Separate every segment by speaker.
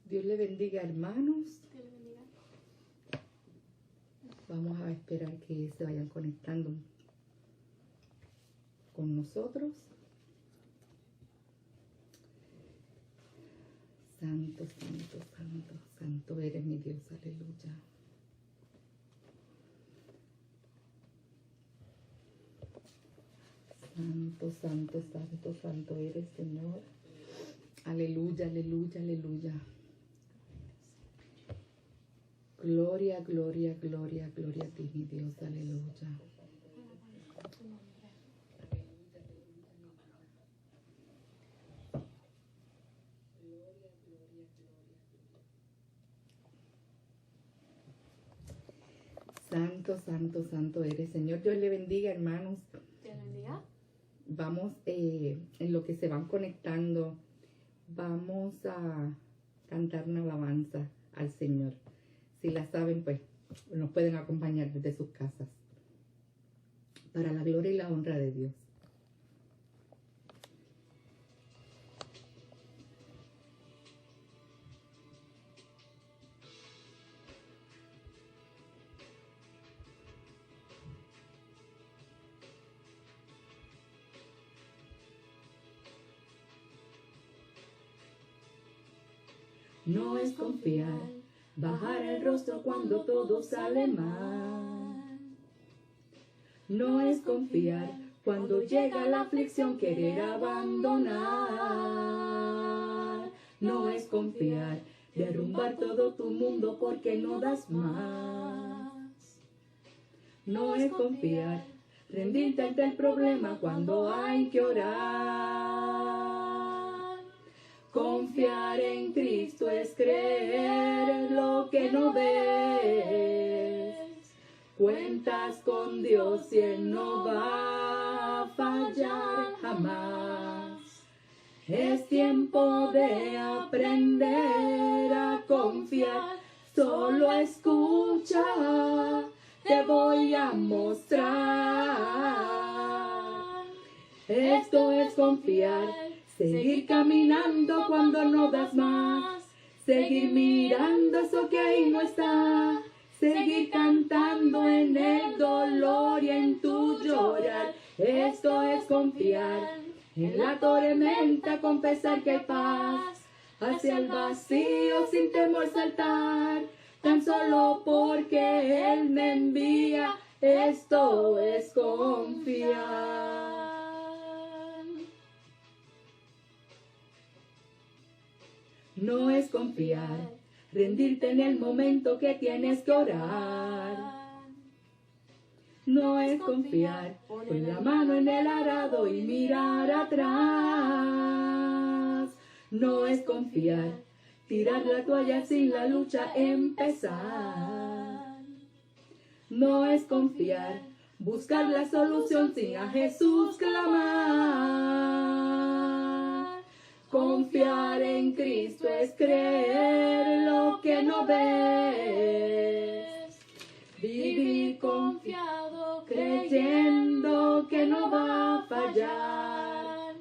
Speaker 1: Dios le bendiga, hermanos.
Speaker 2: Dios le bendiga.
Speaker 1: Vamos a esperar que se vayan conectando con nosotros. Santo, santo, santo, santo eres mi Dios, aleluya. Santo, santo, santo, santo eres, Señor. Aleluya, aleluya, aleluya. Gloria, gloria, gloria, gloria a ti, mi Dios, aleluya. Santo, santo, santo eres, Señor. Dios le bendiga, hermanos.
Speaker 2: Dios le bendiga.
Speaker 1: Vamos, en lo que se van conectando, vamos a cantar una alabanza al Señor. Si la saben, pues nos pueden acompañar desde sus casas. Para la gloria y la honra de Dios. No es confiar, bajar el rostro cuando todo sale mal. No es confiar, cuando llega la aflicción querer abandonar. No es confiar, derrumbar todo tu mundo porque no das más. No es confiar, rendirte ante el problema cuando hay que orar. Confiar en Cristo es creer en lo que no ves. Cuentas con Dios y Él no va a fallar jamás. Es tiempo de aprender a confiar. Solo escucha, te voy a mostrar. Esto es confiar. Seguir caminando cuando no das más. Seguir mirando eso que ahí no está. Seguir cantando en el dolor y en tu llorar. Esto es confiar. En la tormenta confesar que hay paz. Hacia el vacío sin temor saltar. Tan solo porque Él me envía. Esto es confiar. No es confiar, rendirte en el momento que tienes que orar. No es confiar, con la mano en el arado y mirar atrás. No es confiar, tirar la toalla sin la lucha empezar. No es confiar, buscar la solución sin a Jesús clamar. Confiar en Cristo es creer lo que no ves. Vivir confiado, creyendo que no va a fallar.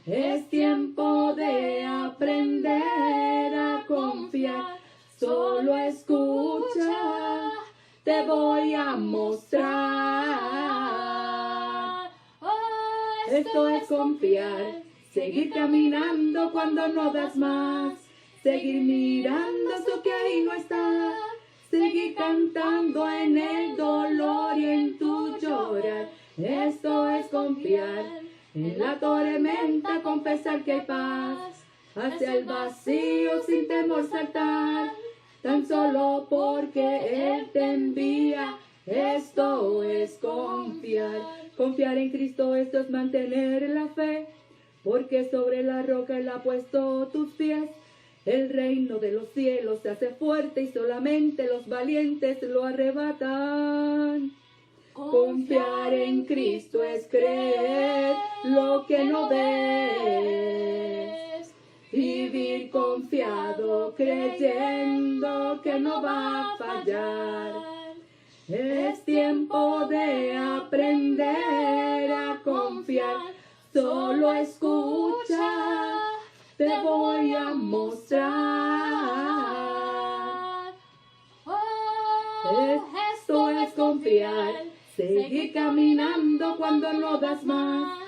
Speaker 1: Es tiempo de aprender a confiar. Solo escucha, te voy a mostrar. Esto es confiar. Seguir caminando cuando no das más. Seguir mirando eso que ahí no está. Seguir cantando en el dolor y en tu llorar. Esto es confiar. En la tormenta confesar que hay paz. Hacia el vacío sin temor saltar. Tan solo porque Él te envía. Esto es confiar. Confiar en Cristo, esto es mantener la fe. Porque sobre la roca Él ha puesto tus pies. El reino de los cielos se hace fuerte y solamente los valientes lo arrebatan. Confiar en Cristo es creer lo que no ves. Vivir confiado creyendo que no va a fallar. Es tiempo de aprender a confiar. Solo escucha, te voy a mostrar. confiar, seguir caminando cuando no das más,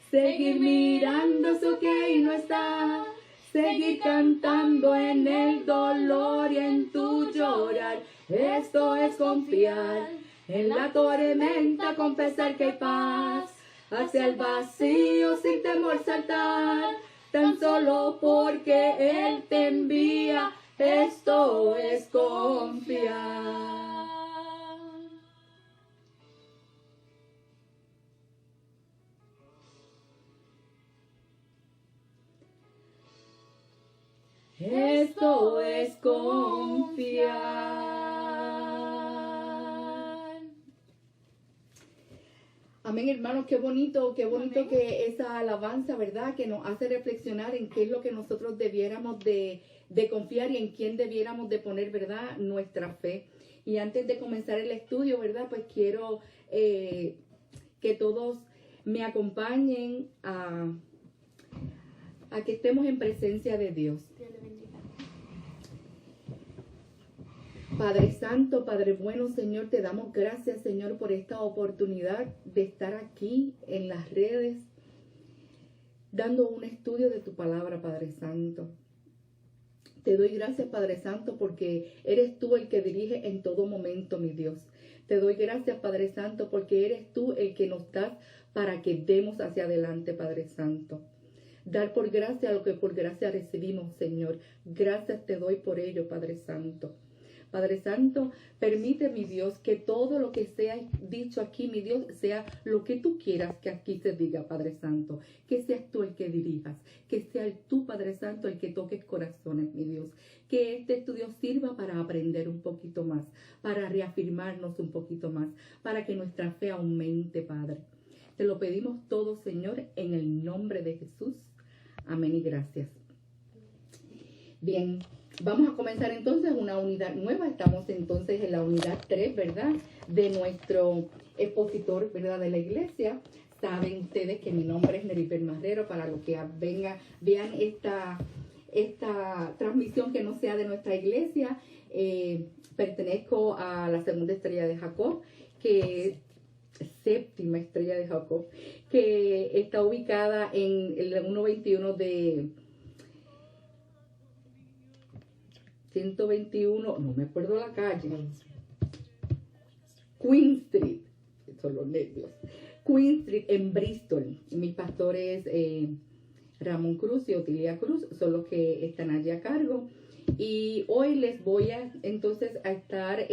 Speaker 1: seguir mirando eso que ahí no está, seguir cantando en el dolor y en tu llorar. Esto es confiar, en la tormenta confesar que hay paz, hacia el vacío sin temor saltar, tan solo porque Él te envía. Esto es confiar. Esto es confiar. Amén, hermanos, qué bonito Amén. Que esa alabanza, ¿verdad? Que nos hace reflexionar en qué es lo que nosotros debiéramos de confiar y en quién debiéramos de poner, ¿verdad? Nuestra fe. Y antes de comenzar el estudio, ¿verdad? Pues quiero que todos me acompañen a que estemos en presencia de Dios. Dios le bendiga. Padre Santo, Padre bueno, Señor, te damos gracias, Señor, por esta oportunidad de estar aquí en las redes, dando un estudio de tu palabra, Padre Santo. Te doy gracias, Padre Santo, porque eres tú el que dirige en todo momento, mi Dios. Te doy gracias, Padre Santo, porque eres tú el que nos das para que demos hacia adelante, Padre Santo. Dar por gracia lo que por gracia recibimos, Señor. Gracias te doy por ello, Padre Santo. Padre Santo, permite, mi Dios, que todo lo que sea dicho aquí, mi Dios, sea lo que tú quieras que aquí se diga, Padre Santo. Que seas tú el que dirijas, que sea tú, Padre Santo, el que toques corazones, mi Dios. Que este estudio sirva para aprender un poquito más, para reafirmarnos un poquito más, para que nuestra fe aumente, Padre. Te lo pedimos todo, Señor, en el nombre de Jesús. Amén y gracias. Bien, vamos a comenzar entonces una unidad nueva. Estamos entonces en la unidad 3, ¿verdad? De nuestro expositor, ¿verdad? De la iglesia. Saben ustedes que mi nombre es Neribel Marrero. Para los que vean esta transmisión que no sea de nuestra iglesia, pertenezco a la segunda estrella de Jacob, que séptima estrella de Jacob, que está ubicada en el 121 de 121, no me acuerdo la calle, Queen Street, son los nervios, Queen Street en Bristol. Mis pastores Ramón Cruz y Otilia Cruz son los que están allí a cargo, y hoy les voy a entonces a estar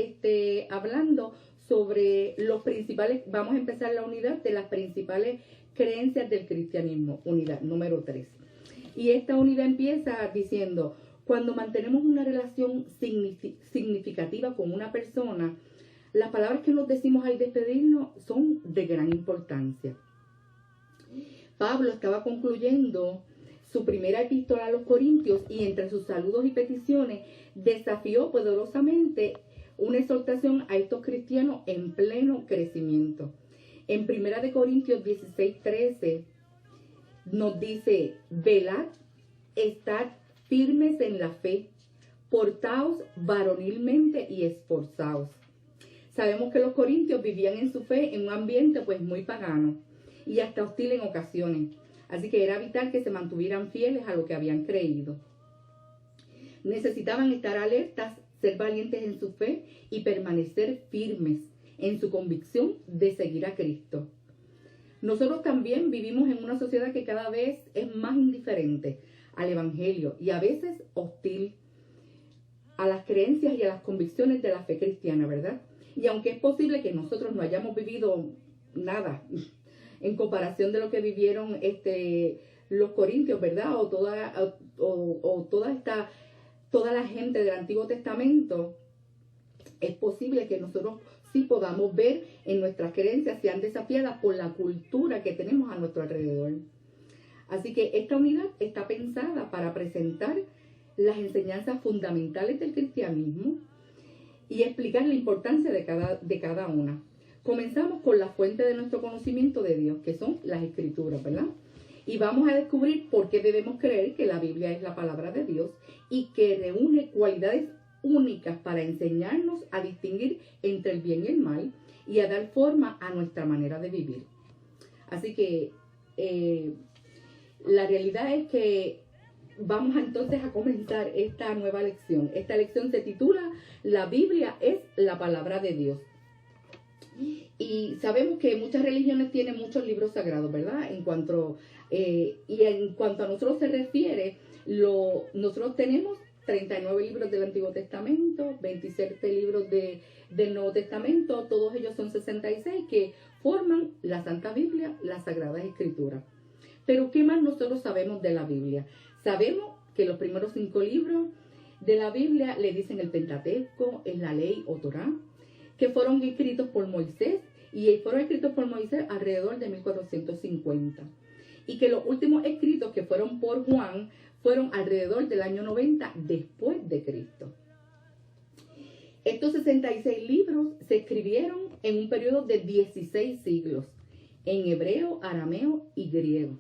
Speaker 1: hablando sobre los principales, vamos a empezar la unidad de las principales creencias del cristianismo, unidad número 3. Y esta unidad empieza diciendo: cuando mantenemos una relación significativa con una persona, las palabras que nos decimos al despedirnos son de gran importancia. Pablo estaba concluyendo su primera epístola a los Corintios y entre sus saludos y peticiones desafió poderosamente una exhortación a estos cristianos en pleno crecimiento. En 1 Corintios 16:13 nos dice: velad, estad firmes en la fe, portaos varonilmente y esforzaos. Sabemos que los corintios vivían en su fe en un ambiente pues muy pagano y hasta hostil en ocasiones, así que era vital que se mantuvieran fieles a lo que habían creído. Necesitaban estar alertas, ser valientes en su fe y permanecer firmes en su convicción de seguir a Cristo. Nosotros también vivimos en una sociedad que cada vez es más indiferente al evangelio y a veces hostil a las creencias y a las convicciones de la fe cristiana, ¿verdad? Y aunque es posible que nosotros no hayamos vivido nada en comparación de lo que vivieron los corintios, ¿verdad? O toda la gente del Antiguo Testamento, es posible que nosotros sí podamos ver en nuestras creencias sean desafiadas por la cultura que tenemos a nuestro alrededor. Así que esta unidad está pensada para presentar las enseñanzas fundamentales del cristianismo y explicar la importancia de cada una. Comenzamos con la fuente de nuestro conocimiento de Dios, que son las Escrituras, ¿verdad? Y vamos a descubrir por qué debemos creer que la Biblia es la palabra de Dios y que reúne cualidades únicas para enseñarnos a distinguir entre el bien y el mal y a dar forma a nuestra manera de vivir. Así que la realidad es que vamos entonces a comenzar esta nueva lección. Esta lección se titula La Biblia es la palabra de Dios. Y sabemos que muchas religiones tienen muchos libros sagrados, ¿verdad? En cuanto a nosotros se refiere, nosotros tenemos 39 libros del Antiguo Testamento, 27 libros del Nuevo Testamento, todos ellos son 66 que forman la Santa Biblia, las Sagradas Escrituras. Pero ¿qué más nosotros sabemos de la Biblia? Sabemos que los primeros 5 libros de la Biblia le dicen el Pentateuco, es la ley o Torá, que fueron escritos por Moisés y fueron escritos por Moisés alrededor de 1450. Y que los últimos escritos que fueron por Juan fueron alrededor del año 90 después de Cristo. Estos 66 libros se escribieron en un periodo de 16 siglos, en hebreo, arameo y griego,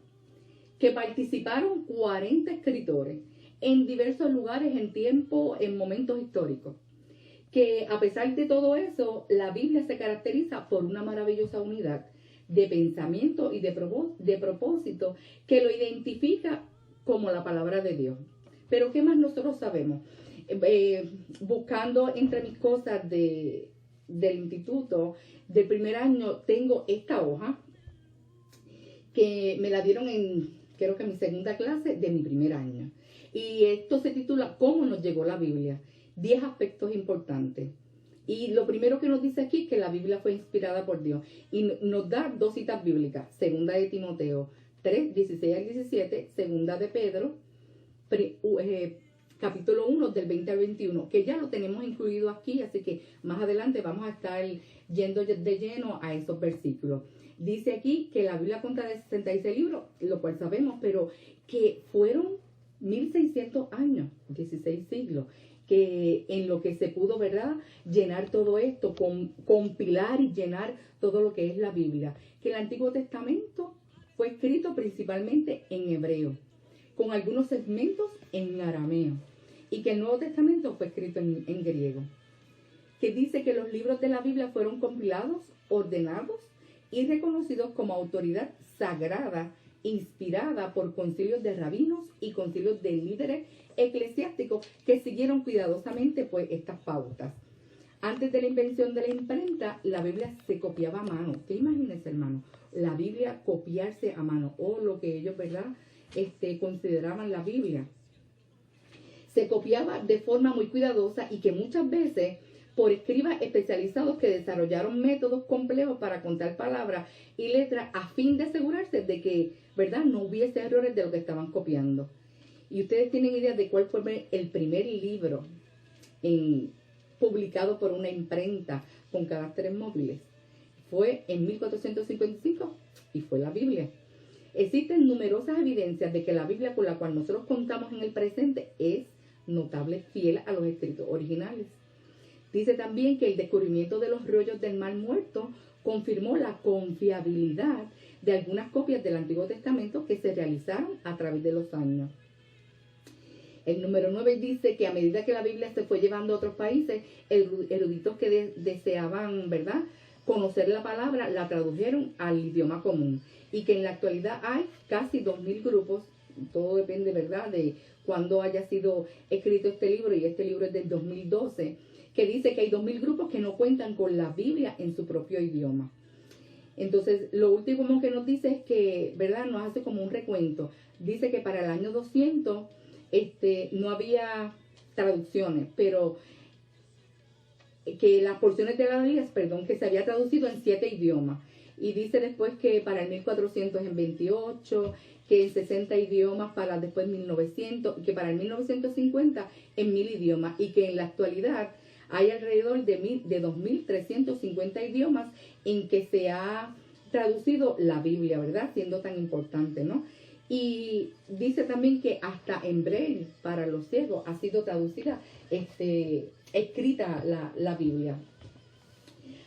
Speaker 1: que participaron 40 escritores en diversos lugares, en tiempo, en momentos históricos. Que a pesar de todo eso, la Biblia se caracteriza por una maravillosa unidad de pensamiento y de propósito que lo identifica como la palabra de Dios. Pero ¿qué más nosotros sabemos? Buscando entre mis cosas del instituto del primer año, tengo esta hoja que me la dieron creo que en mi segunda clase de mi primer año. Y esto se titula ¿Cómo nos llegó la Biblia? 10 aspectos importantes. Y lo primero que nos dice aquí es que la Biblia fue inspirada por Dios. Y nos da 2 citas bíblicas. Segunda de Timoteo 3, 16 al 17. Segunda de Pedro, capítulo 1, del 20 al 21. Que ya lo tenemos incluido aquí. Así que más adelante vamos a estar yendo de lleno a esos versículos. Dice aquí que la Biblia consta de 66 libros, lo cual sabemos, pero que fueron 1600 años, 16 siglos. Que en lo que se pudo, ¿verdad?, llenar todo esto, compilar y llenar todo lo que es la Biblia. Que el Antiguo Testamento fue escrito principalmente en hebreo, con algunos segmentos en arameo, y que el Nuevo Testamento fue escrito en griego. Que dice que los libros de la Biblia fueron compilados, ordenados y reconocidos como autoridad sagrada, inspirada por concilios de rabinos y concilios de líderes eclesiásticos que siguieron cuidadosamente pues estas pautas. Antes de la invención de la imprenta, la Biblia se copiaba a mano. ¿Qué imagínense, hermano? La Biblia copiarse a mano, o lo que ellos, ¿verdad?, consideraban la Biblia. Se copiaba de forma muy cuidadosa y que muchas veces por escribas especializados que desarrollaron métodos complejos para contar palabras y letras a fin de asegurarse de que, ¿verdad?, no hubiese errores de lo que estaban copiando. Y ustedes tienen idea de cuál fue el primer libro publicado por una imprenta con caracteres móviles. Fue en 1455 y fue la Biblia. Existen numerosas evidencias de que la Biblia con la cual nosotros contamos en el presente es notable, fiel a los escritos originales. Dice también que el descubrimiento de los rollos del Mar Muerto confirmó la confiabilidad de algunas copias del Antiguo Testamento que se realizaron a través de los años. El número 9 dice que a medida que la Biblia se fue llevando a otros países, eruditos que deseaban, ¿verdad?, conocer la palabra, la tradujeron al idioma común. Y que en la actualidad hay casi 2000 grupos, todo depende, ¿verdad?, de cuándo haya sido escrito este libro, y este libro es del 2012, que dice que hay 2000 grupos que no cuentan con la Biblia en su propio idioma. Entonces, lo último que nos dice es que, ¿verdad?, nos hace como un recuento. Dice que para el año 200 no había traducciones, pero que las porciones de la Biblia, que se había traducido en 7 idiomas. Y dice después que para el 1400 en 28, que en 60 idiomas para después 1900, y que para el 1950 en 1000 idiomas, y que en la actualidad hay alrededor de 2350 idiomas en que se ha traducido la Biblia, ¿verdad?, siendo tan importante, ¿no? Y dice también que hasta en braille para los ciegos ha sido traducida, escrita la Biblia.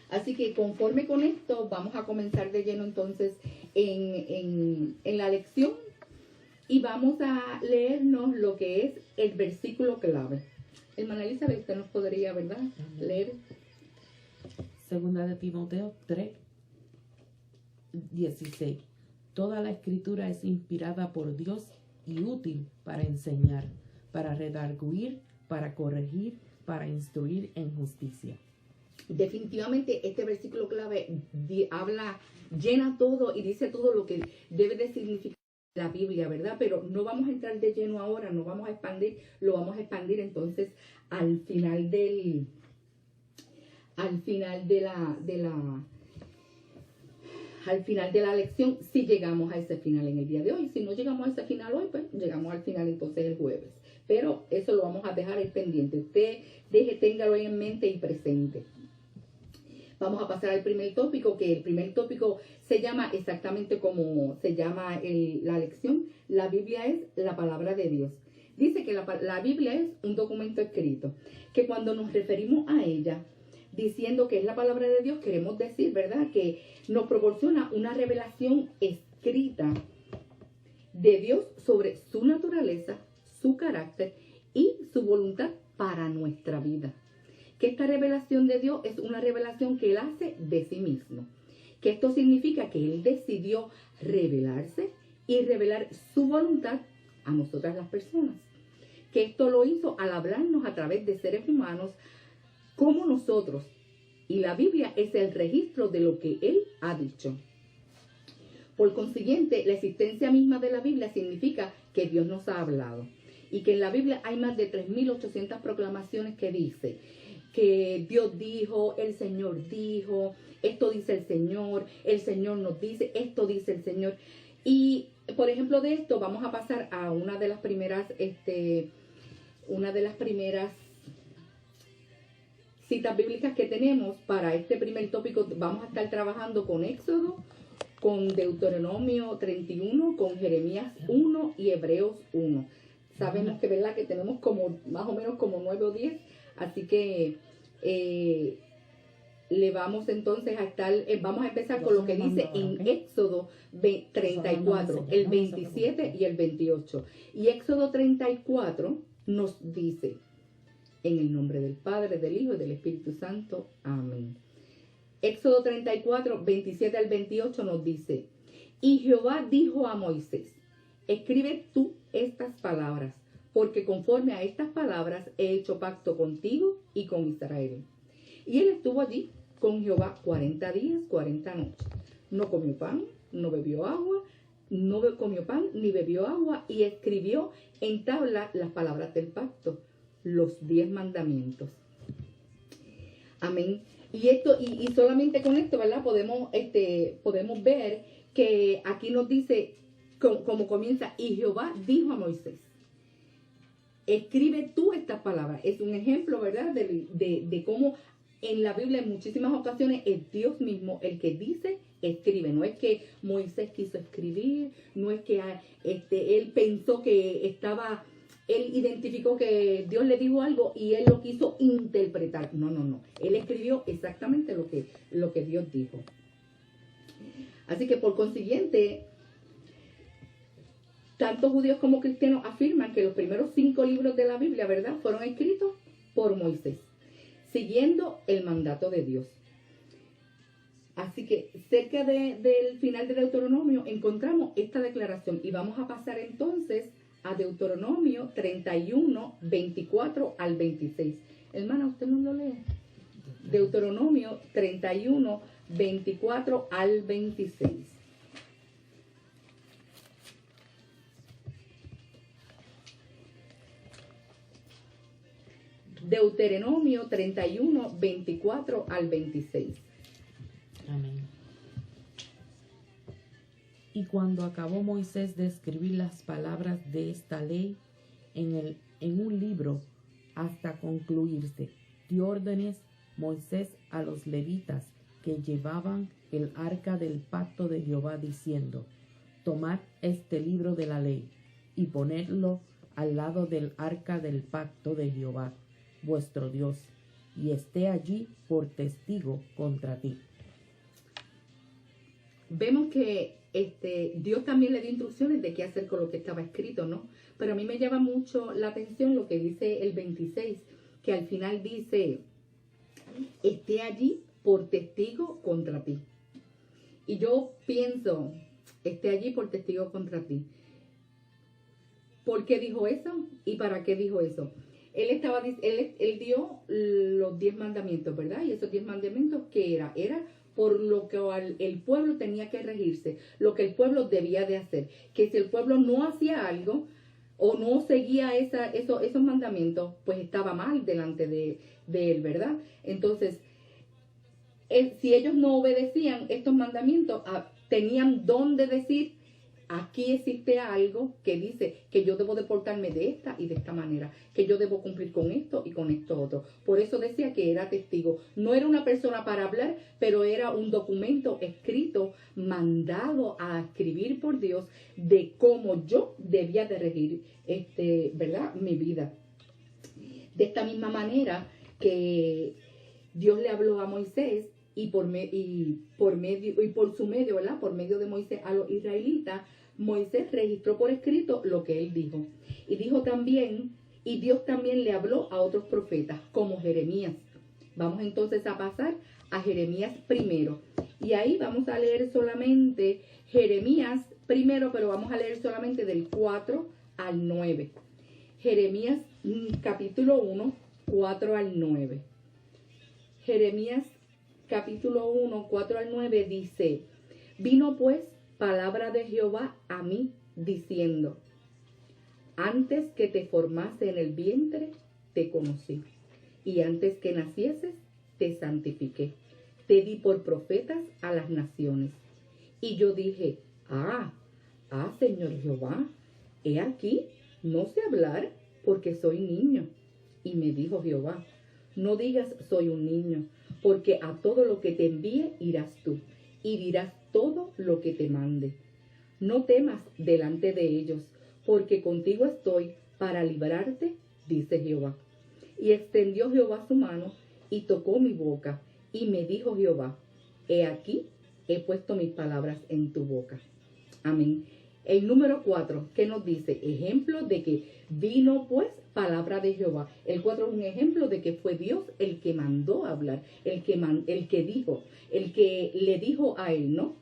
Speaker 1: Así que conforme con esto vamos a comenzar de lleno entonces en la lección, y vamos a leernos lo que es el versículo clave. Hermana Elizabeth, usted nos podría, ¿verdad?, leer.
Speaker 2: Segunda de Timoteo 3:16. Toda la escritura es inspirada por Dios y útil para enseñar, para redarguir, para corregir, para instruir en justicia.
Speaker 1: Definitivamente este versículo clave habla, llena todo y dice todo lo que debe de significar la Biblia, ¿verdad? Pero no vamos a entrar de lleno ahora, no vamos a expandir, lo vamos a expandir entonces al final de la lección, si llegamos a ese final en el día de hoy. Si no llegamos a ese final hoy, pues llegamos al final entonces el jueves. Pero eso lo vamos a dejar ahí pendiente. Usted téngalo ahí en mente y presente. Vamos a pasar al primer tópico, que el primer tópico se llama exactamente como se llama la lección. La Biblia es la palabra de Dios. Dice que la Biblia es un documento escrito, que cuando nos referimos a ella, diciendo que es la palabra de Dios, queremos decir, ¿verdad?, que nos proporciona una revelación escrita de Dios sobre su naturaleza, su carácter y su voluntad para nuestra vida. Que esta revelación de Dios es una revelación que Él hace de sí mismo. Que esto significa que Él decidió revelarse y revelar su voluntad a nosotras las personas. Que esto lo hizo al hablarnos a través de seres humanos como nosotros. Y la Biblia es el registro de lo que Él ha dicho. Por consiguiente, la existencia misma de la Biblia significa que Dios nos ha hablado. Y que en la Biblia hay más de 3.800 proclamaciones que dice que Dios dijo, el Señor dijo, esto dice el Señor nos dice, esto dice el Señor. Y, por ejemplo, de esto vamos a pasar a una de las primeras citas bíblicas que tenemos para este primer tópico. Vamos a estar trabajando con Éxodo, con Deuteronomio 31, con Jeremías 1 y Hebreos 1. Sabemos que, ¿verdad?, que tenemos como más o menos como 9 o 10, así que le vamos entonces a estar, vamos a empezar con lo que dice en Éxodo 34, el 27 y el 28. Y Éxodo 34 nos dice: en el nombre del Padre, del Hijo y del Espíritu Santo. Amén. Éxodo 34, 27 al 28 nos dice: y Jehová dijo a Moisés: escribe tú estas palabras, porque conforme a estas palabras he hecho pacto contigo y con Israel. Y él estuvo allí con Jehová 40 días, 40 noches. No comió pan, no bebió agua, ni bebió agua, y escribió en tabla las palabras del pacto, los 10 mandamientos. Amén. Y solamente con esto, ¿verdad?, podemos ver que aquí nos dice, como comienza: y Jehová dijo a Moisés: escribe tú estas palabras. Es un ejemplo, ¿verdad?, de cómo en la Biblia en muchísimas ocasiones es Dios mismo el que dice, escribe. No es que Moisés quiso escribir, no es que él pensó que él identificó que Dios le dijo algo y él lo quiso interpretar. No. Él escribió exactamente lo que Dios dijo. Así que por consiguiente, tanto judíos como cristianos afirman que los primeros 5 libros de la Biblia, ¿verdad?, fueron escritos por Moisés, siguiendo el mandato de Dios. Así que cerca del final de Deuteronomio encontramos esta declaración, y vamos a pasar entonces a Deuteronomio 31, 24 al 26. Hermana, ¿usted no lo lee? Deuteronomio 31, 24 al 26. Deuteronomio 31, 24 al 26.
Speaker 2: Amén. Y cuando acabó Moisés de escribir las palabras de esta ley en un libro hasta concluirse, dio órdenes Moisés a los levitas que llevaban el arca del pacto de Jehová, diciendo: tomad este libro de la ley y ponedlo al lado del arca del pacto de Jehová, vuestro Dios, y esté allí por testigo contra ti.
Speaker 1: Vemos que Dios también le dio instrucciones de qué hacer con lo que estaba escrito, ¿no? Pero a mí me llama mucho la atención lo que dice el 26, que al final dice, esté allí por testigo contra ti. Y yo pienso, esté allí por testigo contra ti. ¿Por qué dijo eso? ¿Y para qué dijo eso? Él dio los 10 mandamientos, ¿verdad? Y esos 10 mandamientos, ¿qué era? Era por lo que el pueblo tenía que regirse, lo que el pueblo debía de hacer. Que si el pueblo no hacía algo o no seguía esos mandamientos, pues estaba mal delante de él, ¿verdad? Entonces, si ellos no obedecían estos mandamientos, tenían donde decir, aquí existe algo que dice que yo debo de portarme de esta y de esta manera, que yo debo cumplir con esto y con esto otro. Por eso decía que era testigo. No era una persona para hablar, pero era un documento escrito, mandado a escribir por Dios de cómo yo debía de regir, ¿verdad? Mi vida. De esta misma manera que Dios le habló a Moisés y por su medio, ¿verdad? Por medio de Moisés a los israelitas, Moisés registró por escrito lo que él dijo. Y dijo también, y Dios también le habló a otros profetas, como Jeremías. Vamos entonces a pasar a Jeremías primero. Y ahí vamos a leer solamente Jeremías primero, pero vamos a leer solamente del 4 al 9. Jeremías capítulo 1, 4 al 9. Jeremías capítulo 1, 4 al 9 dice, vino pues palabra de Jehová a mí, diciendo, antes que te formase en el vientre, te conocí, y antes que nacieses, te santifiqué, te di por profetas a las naciones. Y yo dije, Señor Jehová, he aquí, no sé hablar, porque soy niño. Y me dijo Jehová, no digas soy un niño, porque a todo lo que te envíe irás tú, y dirás todo lo que te mande. No temas delante de ellos, porque contigo estoy para librarte, dice Jehová. Y extendió Jehová su mano, y tocó mi boca, y me dijo Jehová, he aquí, he puesto mis palabras en tu boca. Amén. El número 4, ¿qué nos dice? Ejemplo de que vino pues palabra de Jehová. El 4 es un ejemplo de que fue Dios el que mandó a hablar, el que dijo, el que le dijo a él, ¿no?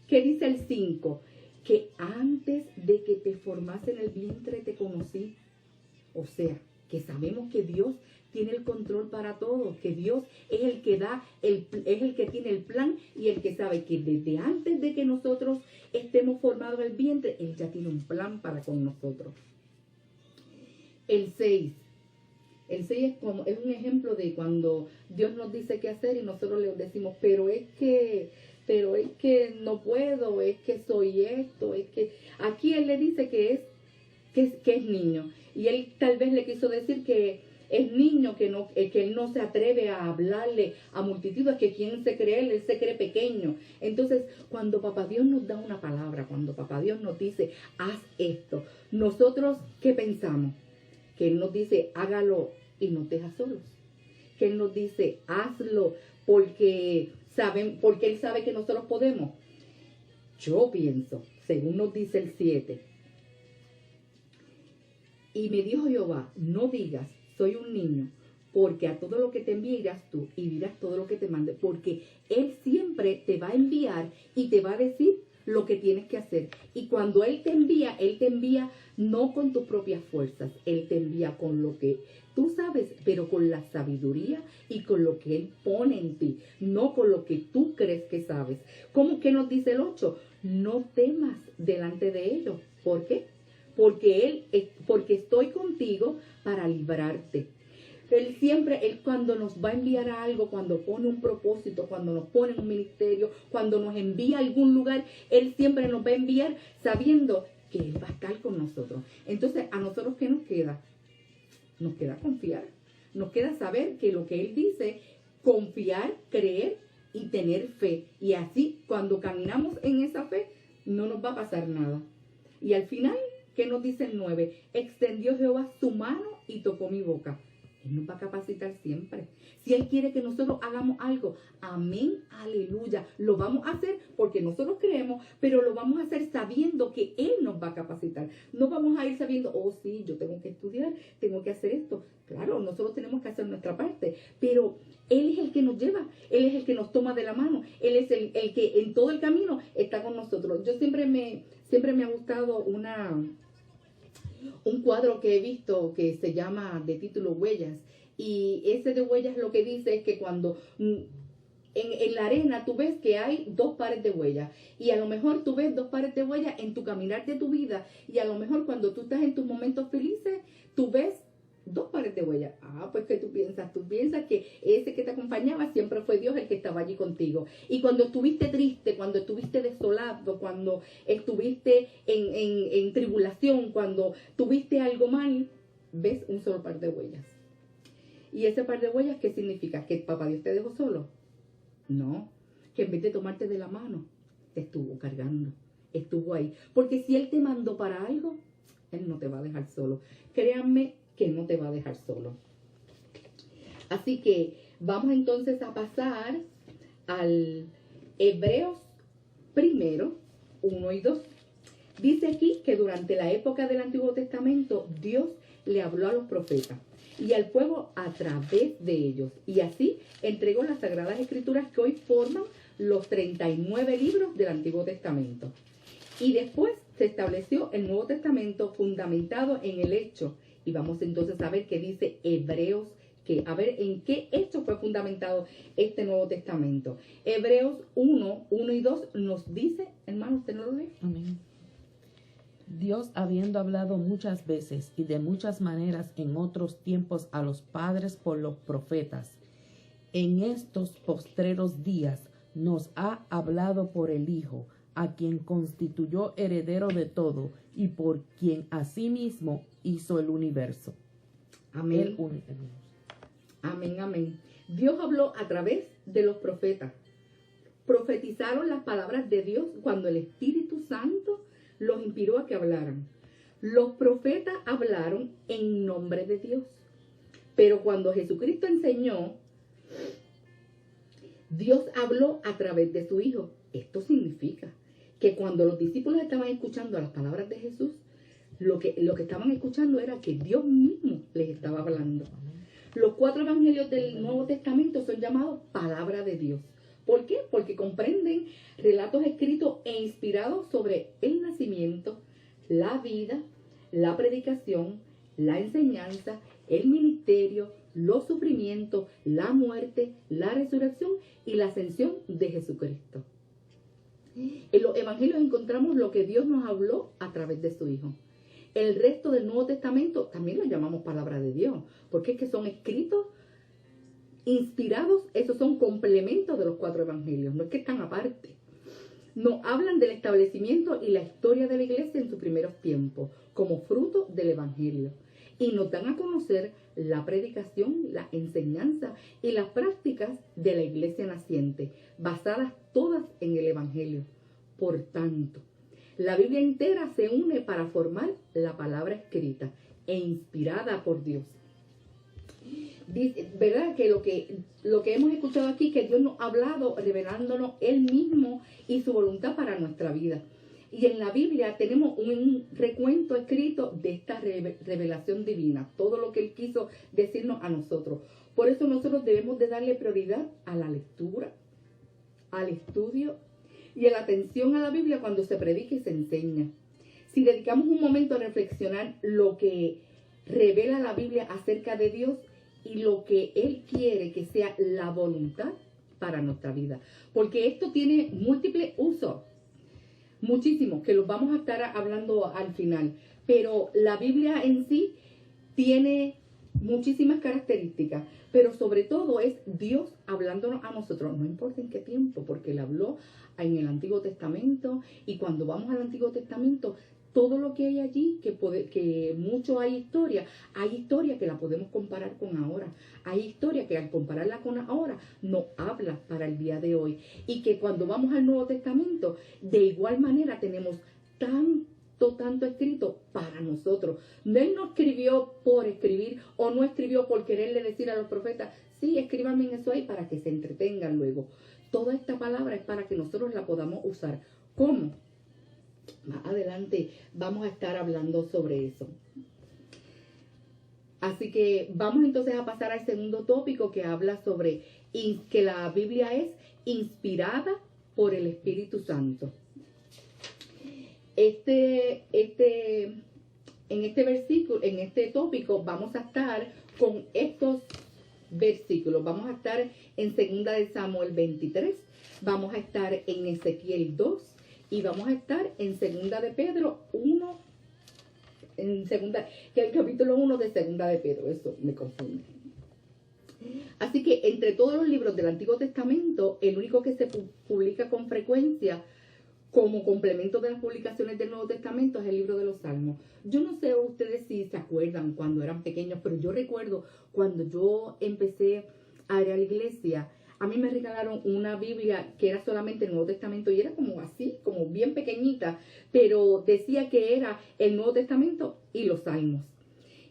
Speaker 1: ¿Qué dice el 5? Que antes de que te formase en el vientre te conocí. O sea, que sabemos que Dios tiene el control para todo, que Dios es el que es el que tiene el plan y el que sabe que desde antes de que nosotros estemos formados en el vientre, Él ya tiene un plan para con nosotros. El 6 es un ejemplo de cuando Dios nos dice qué hacer y nosotros le decimos, pero es que no puedo, es que soy esto, es que aquí Él le dice que es niño. Y Él tal vez le quiso decir que es niño, que Él no se atreve a hablarle a multitudes, que quién se cree Él se cree pequeño. Entonces, cuando Papá Dios nos da una palabra, cuando Papá Dios nos dice, haz esto, nosotros, ¿qué pensamos? Que Él nos dice, hágalo y nos deja solos. Que Él nos dice, hazlo porque Él sabe que nosotros podemos. Yo pienso, según nos dice el 7, y me dijo Jehová, no digas, soy un niño, porque a todo lo que te envíe irás tú y dirás todo lo que te mande, porque Él siempre te va a enviar y te va a decir lo que tienes que hacer. Y cuando Él te envía no con tus propias fuerzas, Él te envía con lo que tú sabes, pero con la sabiduría y con lo que Él pone en ti, no con lo que tú crees que sabes. ¿Cómo que nos dice el 8? No temas delante de ellos. ¿Por qué? Porque estoy contigo para librarte. Él cuando nos va a enviar a algo, cuando pone un propósito, cuando nos pone en un ministerio, cuando nos envía a algún lugar, Él siempre nos va a enviar sabiendo que Él va a estar con nosotros. Entonces, ¿a nosotros qué nos queda? Nos queda confiar. Nos queda saber que lo que Él dice, confiar, creer y tener fe. Y así, cuando caminamos en esa fe, no nos va a pasar nada. Y al final, ¿qué nos dice el 9? Extendió Jehová su mano y tocó mi boca. Él nos va a capacitar siempre. Si Él quiere que nosotros hagamos algo, amén, aleluya, lo vamos a hacer porque nosotros creemos, pero lo vamos a hacer sabiendo que Él nos va a capacitar. No vamos a ir sabiendo, oh sí, yo tengo que estudiar, tengo que hacer esto. Claro, nosotros tenemos que hacer nuestra parte, pero Él es el que nos lleva, Él es el que nos toma de la mano, Él es el que en todo el camino está con nosotros. Yo siempre me ha gustado un cuadro que he visto que se llama de título Huellas, y ese de Huellas lo que dice es que cuando en la arena tú ves que hay dos pares de huellas, y a lo mejor tú ves dos pares de huellas en tu caminar de tu vida, y a lo mejor cuando tú estás en tus momentos felices tú ves dos pares de huellas. Pues ¿qué tú piensas? Tú piensas que ese que te acompañaba siempre fue Dios el que estaba allí contigo. Y cuando estuviste triste, cuando estuviste desolado, cuando estuviste en tribulación, cuando tuviste algo mal, ves un solo par de huellas. ¿Y ese par de huellas qué significa? ¿Que papá Dios te dejó solo? No, que en vez de tomarte de la mano, te estuvo cargando, estuvo ahí. Porque si Él te mandó para algo, Él no te va a dejar solo. Créanme que no te va a dejar solo. Así que vamos entonces a pasar al Hebreos 1, 2. Dice aquí que durante la época del Antiguo Testamento Dios le habló a los profetas y al pueblo a través de ellos, y así entregó las Sagradas Escrituras que hoy forman los 39 libros del Antiguo Testamento. Y después se estableció el Nuevo Testamento fundamentado en el hecho. Y vamos entonces a ver qué dice Hebreos, a ver en qué hecho fue fundamentado este Nuevo Testamento. Hebreos 1 y 2 nos dice, hermano, ¿usted no lo lee?
Speaker 2: Amén. Dios, habiendo hablado muchas veces y de muchas maneras en otros tiempos a los padres por los profetas, en estos postreros días nos ha hablado por el Hijo, a quien constituyó heredero de todo y por quien asimismo hizo el universo.
Speaker 1: Amén. Amén, amén. Dios habló a través de los profetas. Profetizaron las palabras de Dios cuando el Espíritu Santo los inspiró a que hablaran. Los profetas hablaron en nombre de Dios. Pero cuando Jesucristo enseñó, Dios habló a través de su Hijo. Esto significa que cuando los discípulos estaban escuchando las palabras de Jesús, lo que estaban escuchando era que Dios mismo les estaba hablando. Los 4 evangelios del Nuevo Testamento son llamados palabra de Dios. ¿Por qué? Porque comprenden relatos escritos e inspirados sobre el nacimiento, la vida, la predicación, la enseñanza, el ministerio, los sufrimientos, la muerte, la resurrección y la ascensión de Jesucristo. En los evangelios encontramos lo que Dios nos habló a través de su Hijo. El resto del Nuevo Testamento también lo llamamos palabra de Dios, porque es que son escritos inspirados, esos son complementos de los 4 evangelios, no es que están aparte. Nos hablan del establecimiento y la historia de la iglesia en sus primeros tiempos, como fruto del evangelio. Y nos dan a conocer la predicación, la enseñanza y las prácticas de la iglesia naciente, basadas todas en el evangelio. Por tanto, la Biblia entera se une para formar la palabra escrita e inspirada por Dios. Dice, ¿verdad? Que lo que hemos escuchado aquí, que Dios nos ha hablado revelándonos Él mismo y su voluntad para nuestra vida. Y en la Biblia tenemos un recuento escrito de esta revelación divina, todo lo que Él quiso decirnos a nosotros. Por eso nosotros debemos de darle prioridad a la lectura, al estudio y a la atención a la Biblia cuando se predica y se enseña. Si dedicamos un momento a reflexionar lo que revela la Biblia acerca de Dios y lo que Él quiere que sea la voluntad para nuestra vida. Porque esto tiene múltiples usos, muchísimos, que los vamos a estar hablando al final. Pero la Biblia en sí tiene muchísimas características, pero sobre todo es Dios hablándonos a nosotros, no importa en qué tiempo, porque Él habló en el Antiguo Testamento, y cuando vamos al Antiguo Testamento, todo lo que hay allí, que mucho hay historia que la podemos comparar con ahora. Hay historia que al compararla con ahora nos habla para el día de hoy. Y que cuando vamos al Nuevo Testamento, de igual manera tenemos tanto escrito para nosotros. Él no escribió por escribir o no escribió por quererle decir a los profetas, sí, escríbanme eso ahí para que se entretengan luego. Toda esta palabra es para que nosotros la podamos usar. ¿Cómo? Más adelante vamos a estar hablando sobre eso. Así que vamos entonces a pasar al segundo tópico que habla sobre que la Biblia es inspirada por el Espíritu Santo. En este versículo, en este tópico, vamos a estar con estos versículos. Vamos a estar en 2 de Samuel 23, vamos a estar en Ezequiel 2 y vamos a estar en 2 de Pedro 1, que el capítulo 1 de 2 de Pedro, eso me confunde. Así que entre todos los libros del Antiguo Testamento, el único que se publica con frecuencia como complemento de las publicaciones del Nuevo Testamento es el libro de los Salmos. Yo no sé ustedes si se acuerdan cuando eran pequeños, pero yo recuerdo cuando yo empecé a ir a la iglesia, a mí me regalaron una Biblia que era solamente el Nuevo Testamento y era como así, como bien pequeñita, pero decía que era el Nuevo Testamento y los Salmos.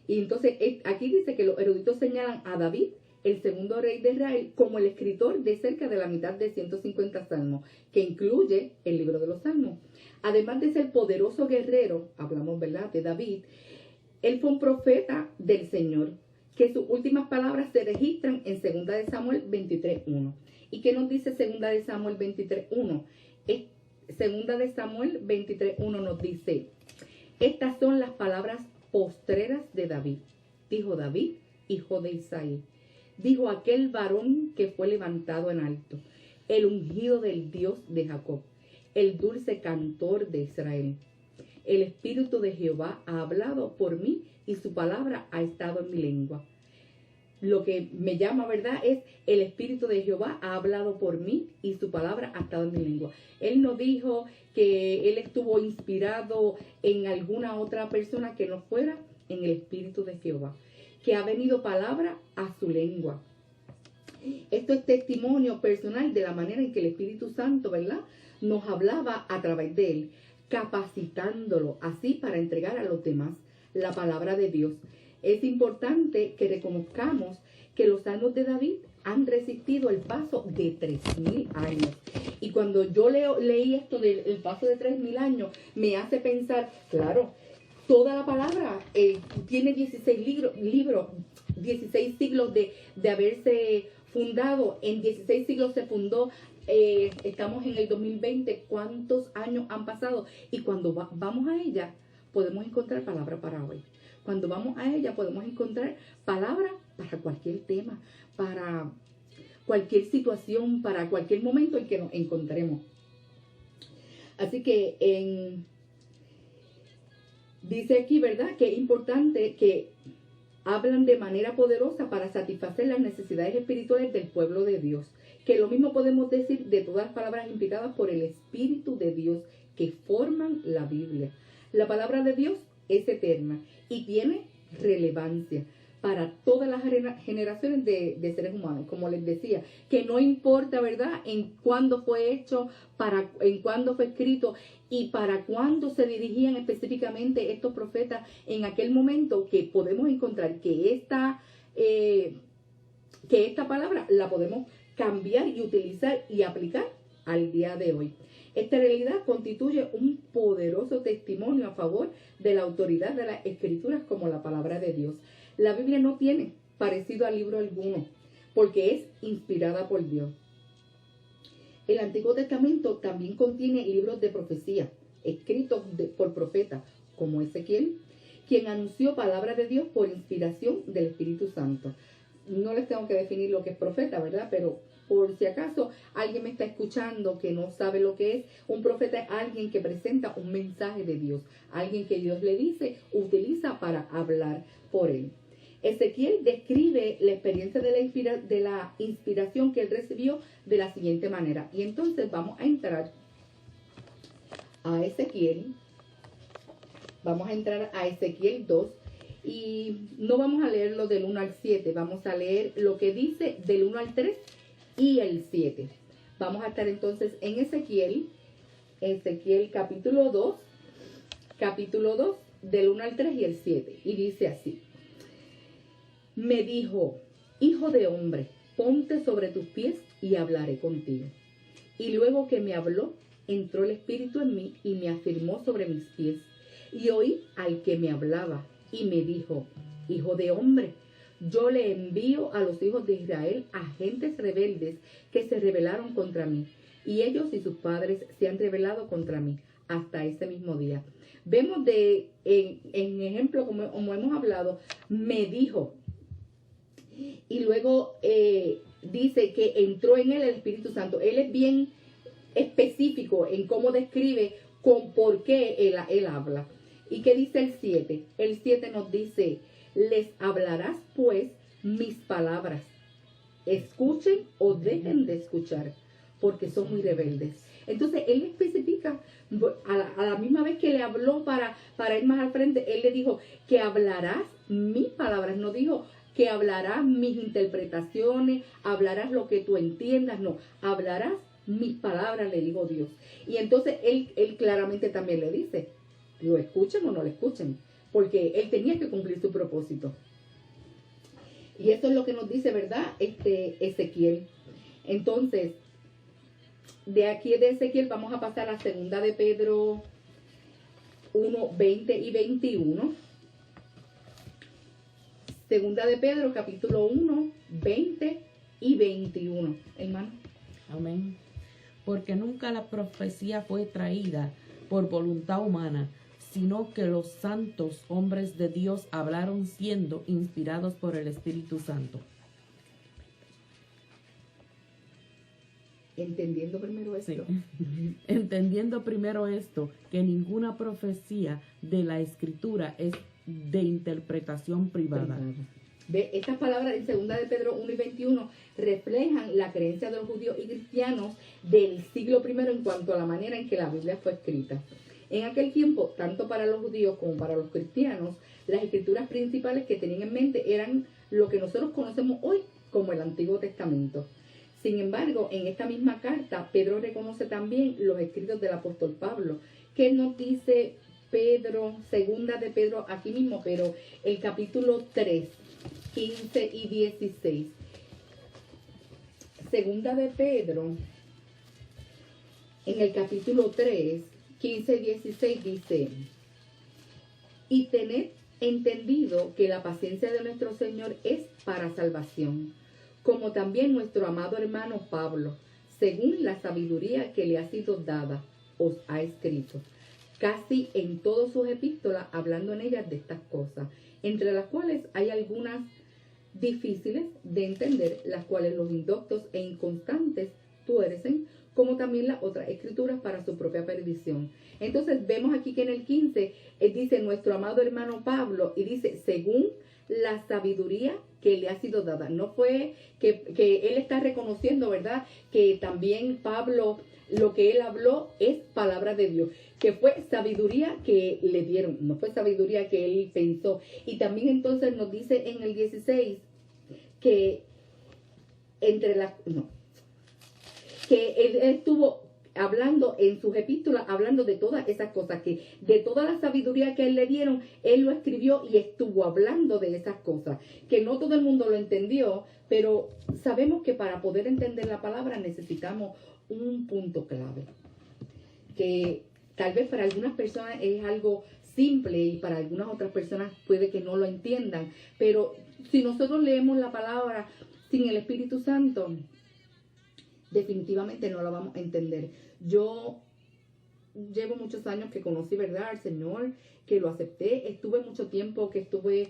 Speaker 1: Y entonces aquí dice que los eruditos señalan a David, el segundo rey de Israel, como el escritor de cerca de la mitad de 150 salmos, que incluye el libro de los Salmos. Además de ser poderoso guerrero, hablamos, ¿verdad?, de David, él fue un profeta del Señor, que sus últimas palabras se registran en 2 de Samuel 23:1. ¿Y qué nos dice 2 de Samuel 23:1? 2 de Samuel 23:1 nos dice, estas son las palabras postreras de David. Dijo David, hijo de Isaí. Dijo aquel varón que fue levantado en alto, el ungido del Dios de Jacob, el dulce cantor de Israel. El Espíritu de Jehová ha hablado por mí y su palabra ha estado en mi lengua. Lo que me llama, ¿verdad?, es el Espíritu de Jehová ha hablado por mí y su palabra ha estado en mi lengua. Él no dijo que él estuvo inspirado en alguna otra persona que no fuera en el Espíritu de Jehová, que ha venido palabra a su lengua. Esto es testimonio personal de la manera en que el Espíritu Santo, ¿verdad?, nos hablaba a través de él, capacitándolo así para entregar a los demás la palabra de Dios. Es importante que reconozcamos que los salmos de David han resistido el paso de 3,000 años. Y cuando yo leí esto del paso de 3,000 años, me hace pensar, claro, toda la palabra tiene 16 libros, 16 siglos de haberse fundado. En 16 siglos se fundó. Estamos en el 2020. ¿Cuántos años han pasado? Y cuando vamos a ella, podemos encontrar palabra para hoy. Cuando vamos a ella, podemos encontrar palabra para cualquier tema, para cualquier situación, para cualquier momento en que nos encontremos. Así que dice aquí, ¿verdad?, que es importante que hablan de manera poderosa para satisfacer las necesidades espirituales del pueblo de Dios. Que lo mismo podemos decir de todas las palabras inspiradas por el Espíritu de Dios que forman la Biblia. La palabra de Dios es eterna y tiene relevancia para todas las generaciones de seres humanos. Como les decía, que no importa, ¿verdad?, en cuándo fue hecho, en cuándo fue escrito y para cuándo se dirigían específicamente estos profetas en aquel momento, que podemos encontrar que esta palabra la podemos cambiar y utilizar y aplicar al día de hoy. Esta realidad constituye un poderoso testimonio a favor de la autoridad de las Escrituras como la palabra de Dios. La Biblia no tiene parecido a libro alguno, porque es inspirada por Dios. El Antiguo Testamento también contiene libros de profecía, escritos por profetas, como Ezequiel, quien anunció palabra de Dios por inspiración del Espíritu Santo. No les tengo que definir lo que es profeta, ¿verdad? Pero por si acaso alguien me está escuchando que no sabe lo que es, un profeta es alguien que presenta un mensaje de Dios, alguien que Dios le dice, utiliza para hablar por él. Ezequiel describe la experiencia de la inspiración que él recibió de la siguiente manera. Y entonces vamos a entrar a Ezequiel. Vamos a entrar a Ezequiel 2 y no vamos a leerlo del 1 al 7. Vamos a leer lo que dice del 1 al 3 y el 7. Vamos a estar entonces en Ezequiel capítulo 2 capítulo 2, del 1 al 3 y el 7. Y dice así: me dijo, hijo de hombre, ponte sobre tus pies y hablaré contigo. Y luego que me habló, entró el Espíritu en mí y me afirmó sobre mis pies. Y oí al que me hablaba y me dijo, hijo de hombre, yo le envío a los hijos de Israel agentes rebeldes que se rebelaron contra mí. Y ellos y sus padres se han rebelado contra mí hasta ese mismo día. Vemos en ejemplo, como hemos hablado, me dijo. Y luego dice que entró en él el Espíritu Santo. Él es bien específico en cómo describe con por qué él habla. ¿Y qué dice el 7? El 7 nos dice, les hablarás pues mis palabras. Escuchen o dejen de escuchar, porque son muy rebeldes. Entonces, él especifica, a la misma vez que le habló para ir más al frente, él le dijo que hablarás mis palabras. No dijo que hablarás mis interpretaciones, hablarás lo que tú entiendas. No, hablarás mis palabras, le dijo Dios. Y entonces, él claramente también le dice, ¿lo escuchen o no lo escuchen? Porque él tenía que cumplir su propósito. Y eso es lo que nos dice, ¿verdad? Ezequiel. Entonces, de aquí de Ezequiel vamos a pasar a segunda de Pedro 1, 20 y 21. Segunda de Pedro, capítulo 1, 20 y 21. Hermano.
Speaker 2: Amén. Porque nunca la profecía fue traída por voluntad humana, sino que los santos hombres de Dios hablaron siendo inspirados por el Espíritu Santo.
Speaker 1: Entendiendo primero esto.
Speaker 2: Sí. Entendiendo primero esto, que ninguna profecía de la Escritura es de interpretación privada.
Speaker 1: Ve, estas palabras en 2 de Pedro 1 y 21 reflejan la creencia de los judíos y cristianos del siglo I en cuanto a la manera en que la Biblia fue escrita. En aquel tiempo, tanto para los judíos como para los cristianos, las escrituras principales que tenían en mente eran lo que nosotros conocemos hoy como el Antiguo Testamento. Sin embargo, en esta misma carta, Pedro reconoce también los escritos del apóstol Pablo, que nos dice Pedro, segunda de Pedro aquí mismo, pero el capítulo 3, 15 y 16. Segunda de Pedro, en el capítulo 3, 15 y 16 dice, y tened entendido que la paciencia de nuestro Señor es para salvación, como también nuestro amado hermano Pablo, según la sabiduría que le ha sido dada, os ha escrito, casi en todas sus epístolas, hablando en ellas de estas cosas, entre las cuales hay algunas difíciles de entender, las cuales los indoctos e inconstantes tuercen, como también las otras escrituras para su propia perdición. Entonces vemos aquí que en el 15 dice nuestro amado hermano Pablo, y dice según la sabiduría que le ha sido dada. No fue que él está reconociendo, ¿verdad?, que también Pablo, lo que él habló es palabra de Dios, que fue sabiduría que le dieron, no fue sabiduría que él pensó. Y también entonces nos dice en el 16 que que él estuvo hablando en sus epístolas, hablando de todas esas cosas, que de toda la sabiduría que él le dieron, él lo escribió y estuvo hablando de esas cosas, que no todo el mundo lo entendió, pero sabemos que para poder entender la palabra necesitamos un punto clave, que tal vez para algunas personas es algo simple y para algunas otras personas puede que no lo entiendan, pero si nosotros leemos la palabra sin el Espíritu Santo, definitivamente no la vamos a entender. Yo llevo muchos años que conocí, ¿verdad?, al Señor, que lo acepté. Estuve mucho tiempo que estuve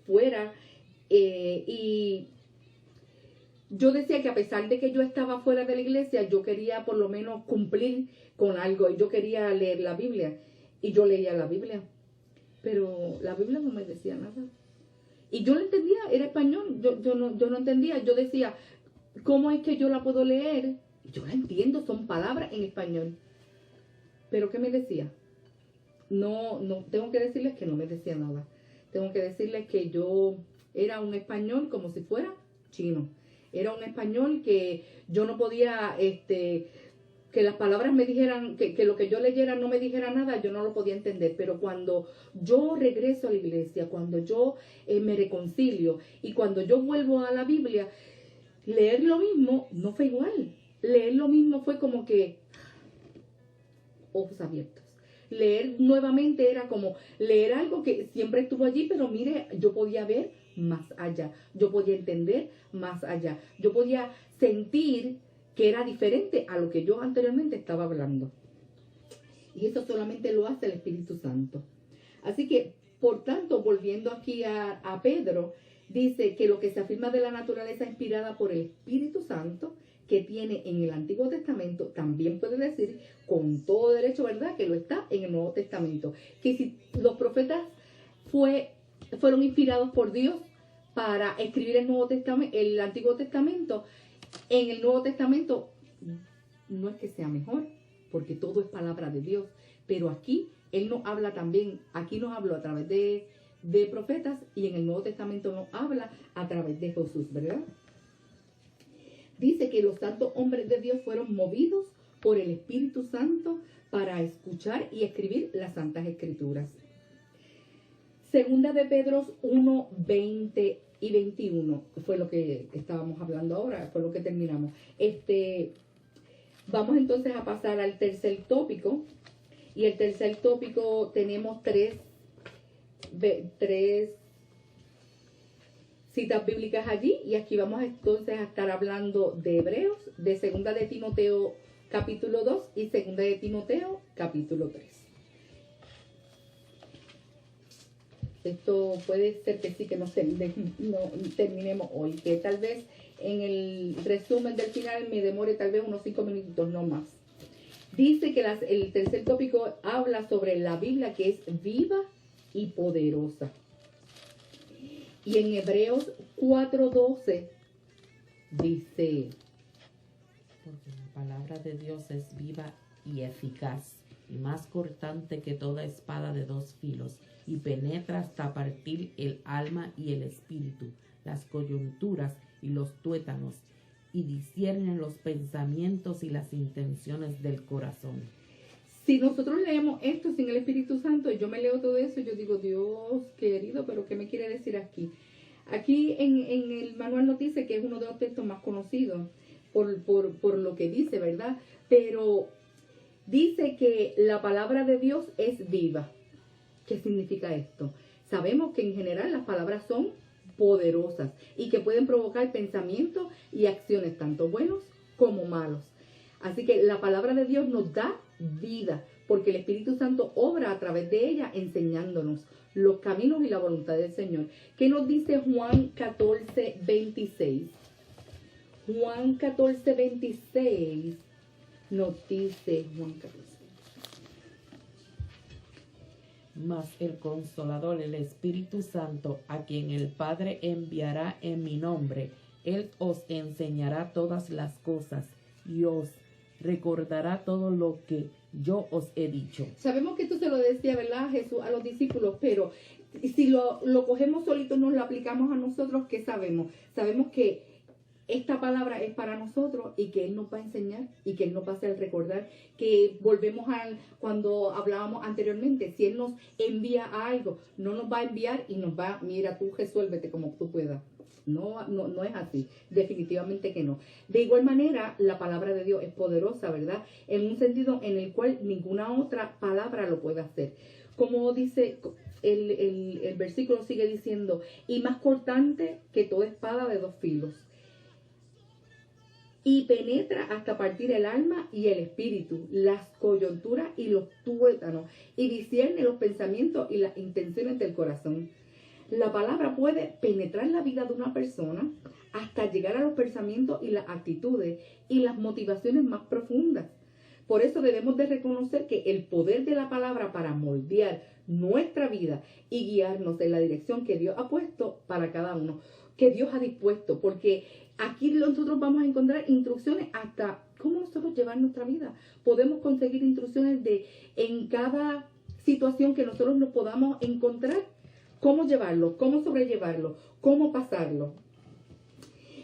Speaker 1: fuera y yo decía que a pesar de que yo estaba fuera de la iglesia, yo quería por lo menos cumplir con algo y yo quería leer la Biblia. Y yo leía la Biblia, pero la Biblia no me decía nada. Y yo lo entendía, era español, yo no entendía. Yo decía, ¿cómo es que yo la puedo leer? Yo la entiendo, son palabras en español. ¿Pero qué me decía? No, tengo que decirles que no me decía nada. Tengo que decirles que yo era un español como si fuera chino. Era un español que yo no podía, que que las palabras me dijeran, que lo que yo leyera no me dijera nada, yo no lo podía entender. Pero cuando yo regreso a la iglesia, cuando yo me reconcilio y cuando yo vuelvo a la Biblia, leer lo mismo no fue igual. Leer lo mismo fue como que ojos abiertos. Leer nuevamente era como leer algo que siempre estuvo allí, pero mire, yo podía ver más allá, yo podía entender más allá, yo podía sentir que era diferente a lo que yo anteriormente estaba hablando. Y eso solamente lo hace el Espíritu Santo. Así que, por tanto, volviendo aquí a Pedro, dice que lo que se afirma de la naturaleza inspirada por el Espíritu Santo que tiene en el Antiguo Testamento, también puede decir con todo derecho, ¿verdad?, que lo está en el Nuevo Testamento. Que si los profetas fueron inspirados por Dios para escribir el Antiguo Testamento, en el Nuevo Testamento no es que sea mejor, porque todo es palabra de Dios, pero aquí Él nos habla también, aquí nos habló a través de profetas, y en el Nuevo Testamento nos habla a través de Jesús, ¿verdad? Dice que los santos hombres de Dios fueron movidos por el Espíritu Santo para escuchar y escribir las Santas Escrituras. Segunda de Pedro 1, 20 y 21, fue lo que estábamos hablando ahora, fue lo que terminamos. Vamos entonces a pasar al tercer tópico, y el tercer tópico tenemos tres citas bíblicas allí, y aquí vamos entonces a estar hablando de Hebreos, de Segunda de Timoteo capítulo 2 y Segunda de Timoteo capítulo 3. Esto puede ser que sí, que no terminemos hoy, que tal vez en el resumen del final me demore tal vez unos 5 minutos, no más. Dice que el tercer tópico habla sobre la Biblia, que es viva y poderosa. Y en Hebreos 4:12 dice:
Speaker 2: porque la palabra de Dios es viva y eficaz, y más cortante que toda espada de 2 filos, y penetra hasta partir el alma y el espíritu, las coyunturas y los tuétanos, y discierne los pensamientos y las intenciones del corazón.
Speaker 1: Si nosotros leemos esto sin el Espíritu Santo, y yo me leo todo eso, yo digo, Dios querido, pero ¿qué me quiere decir aquí? Aquí en el manual nos dice que es uno de los textos más conocidos por lo que dice, ¿verdad? Pero dice que la palabra de Dios es viva. ¿Qué significa esto? Sabemos que en general las palabras son poderosas y que pueden provocar pensamientos y acciones, tanto buenos como malos. Así que la palabra de Dios nos da vida, porque el Espíritu Santo obra a través de ella, enseñándonos los caminos y la voluntad del Señor. ¿Qué nos dice Juan 14:26? Juan 14:26 nos dice, Juan 14.
Speaker 2: Mas el Consolador, el Espíritu Santo, a quien el Padre enviará en mi nombre, Él os enseñará todas las cosas y os recordará todo lo que yo os he dicho.
Speaker 1: Sabemos que esto se lo decía, ¿verdad?, Jesús a los discípulos, pero si lo cogemos solito, nos lo aplicamos a nosotros, ¿qué sabemos? Sabemos que esta palabra es para nosotros y que Él nos va a enseñar y que Él nos va a hacer recordar, que volvemos a cuando hablábamos anteriormente, si Él nos envía a algo, no nos va a enviar y nos va, mira, tú resuélvete como tú puedas. No es así, definitivamente que no. De igual manera, la palabra de Dios es poderosa, ¿verdad? En un sentido en el cual ninguna otra palabra lo puede hacer. Como dice el versículo, sigue diciendo, y más cortante que toda espada de 2 filos. Y penetra hasta partir el alma y el espíritu, las coyunturas y los tuétanos, y discierne los pensamientos y las intenciones del corazón. La palabra puede penetrar la vida de una persona hasta llegar a los pensamientos y las actitudes y las motivaciones más profundas. Por eso debemos de reconocer que el poder de la palabra para moldear nuestra vida y guiarnos en la dirección que Dios ha puesto para cada uno, que Dios ha dispuesto, porque aquí nosotros vamos a encontrar instrucciones hasta cómo nosotros llevar nuestra vida. Podemos conseguir instrucciones en cada situación que nosotros nos podamos encontrar, cómo llevarlo, cómo sobrellevarlo, cómo pasarlo.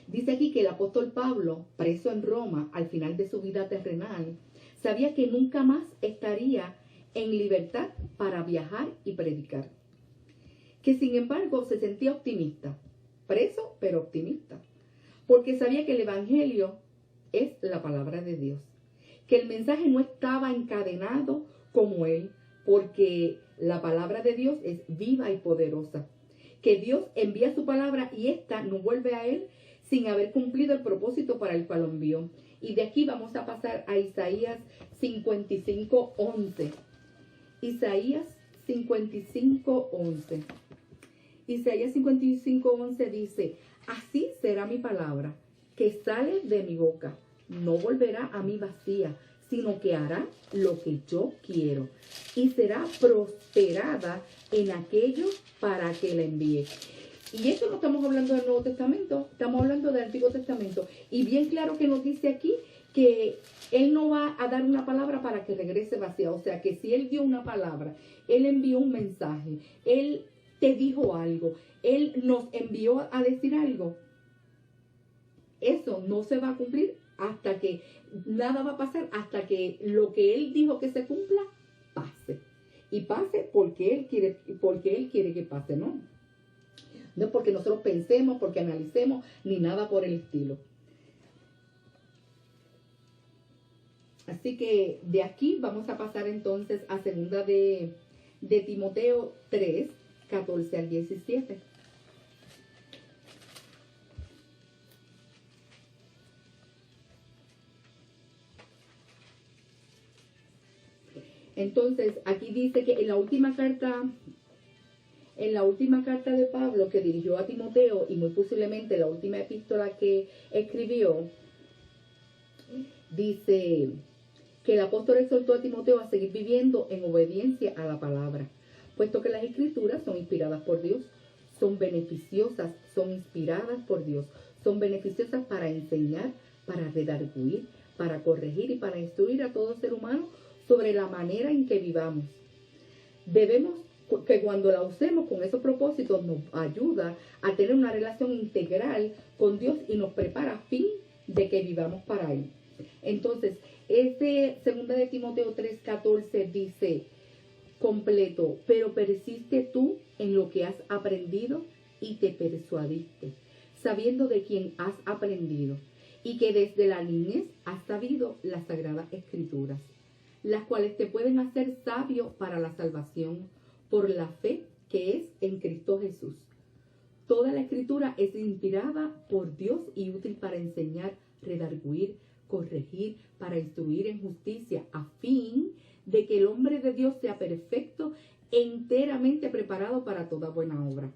Speaker 1: Dice aquí que el apóstol Pablo, preso en Roma al final de su vida terrenal, sabía que nunca más estaría en libertad para viajar y predicar. Que sin embargo se sentía optimista, preso pero optimista, porque sabía que el Evangelio es la palabra de Dios, que el mensaje no estaba encadenado como él, porque la palabra de Dios es viva y poderosa, que Dios envía su palabra y ésta no vuelve a él sin haber cumplido el propósito para el cual lo envió. Y de aquí vamos a pasar a Isaías 55:11. Isaías 55:11. Isaías 55:11 dice: así será mi palabra que sale de mi boca, no volverá a mí vacía, sino que hará lo que yo quiero y será prosperada en aquello para que la envíe. Y esto no estamos hablando del Nuevo Testamento, estamos hablando del Antiguo Testamento. Y bien claro que nos dice aquí que Él no va a dar una palabra para que regrese vacía. O sea que si Él dio una palabra, Él envió un mensaje, Él te dijo algo, Él nos envió a decir algo, eso no se va a cumplir hasta que, nada va a pasar hasta que lo que Él dijo que se cumpla, pase. Y pase porque Él quiere que pase, ¿no? No porque nosotros pensemos, porque analicemos, ni nada por el estilo. Así que de aquí vamos a pasar entonces a segunda de Timoteo 3, 14 al 17. Entonces, aquí dice que en la última carta de Pablo que dirigió a Timoteo, y muy posiblemente la última epístola que escribió, dice que el apóstol exhortó a Timoteo a seguir viviendo en obediencia a la palabra, puesto que las escrituras son inspiradas por Dios, son beneficiosas, son inspiradas por Dios, son beneficiosas para enseñar, para redarguir, para corregir y para instruir a todo ser humano sobre la manera en que vivamos. Debemos que cuando la usemos con esos propósitos nos ayuda a tener una relación integral con Dios y nos prepara a fin de que vivamos para Él. Entonces, segunda de Timoteo 3:14 dice completo: pero persiste tú en lo que has aprendido y te persuadiste, sabiendo de quién has aprendido y que desde la niñez has sabido las sagradas escrituras, las cuales te pueden hacer sabio para la salvación por la fe que es en Cristo Jesús. Toda la escritura es inspirada por Dios y útil para enseñar, redarguir, corregir, para instruir en justicia, a fin de que el hombre de Dios sea perfecto, enteramente preparado para toda buena obra.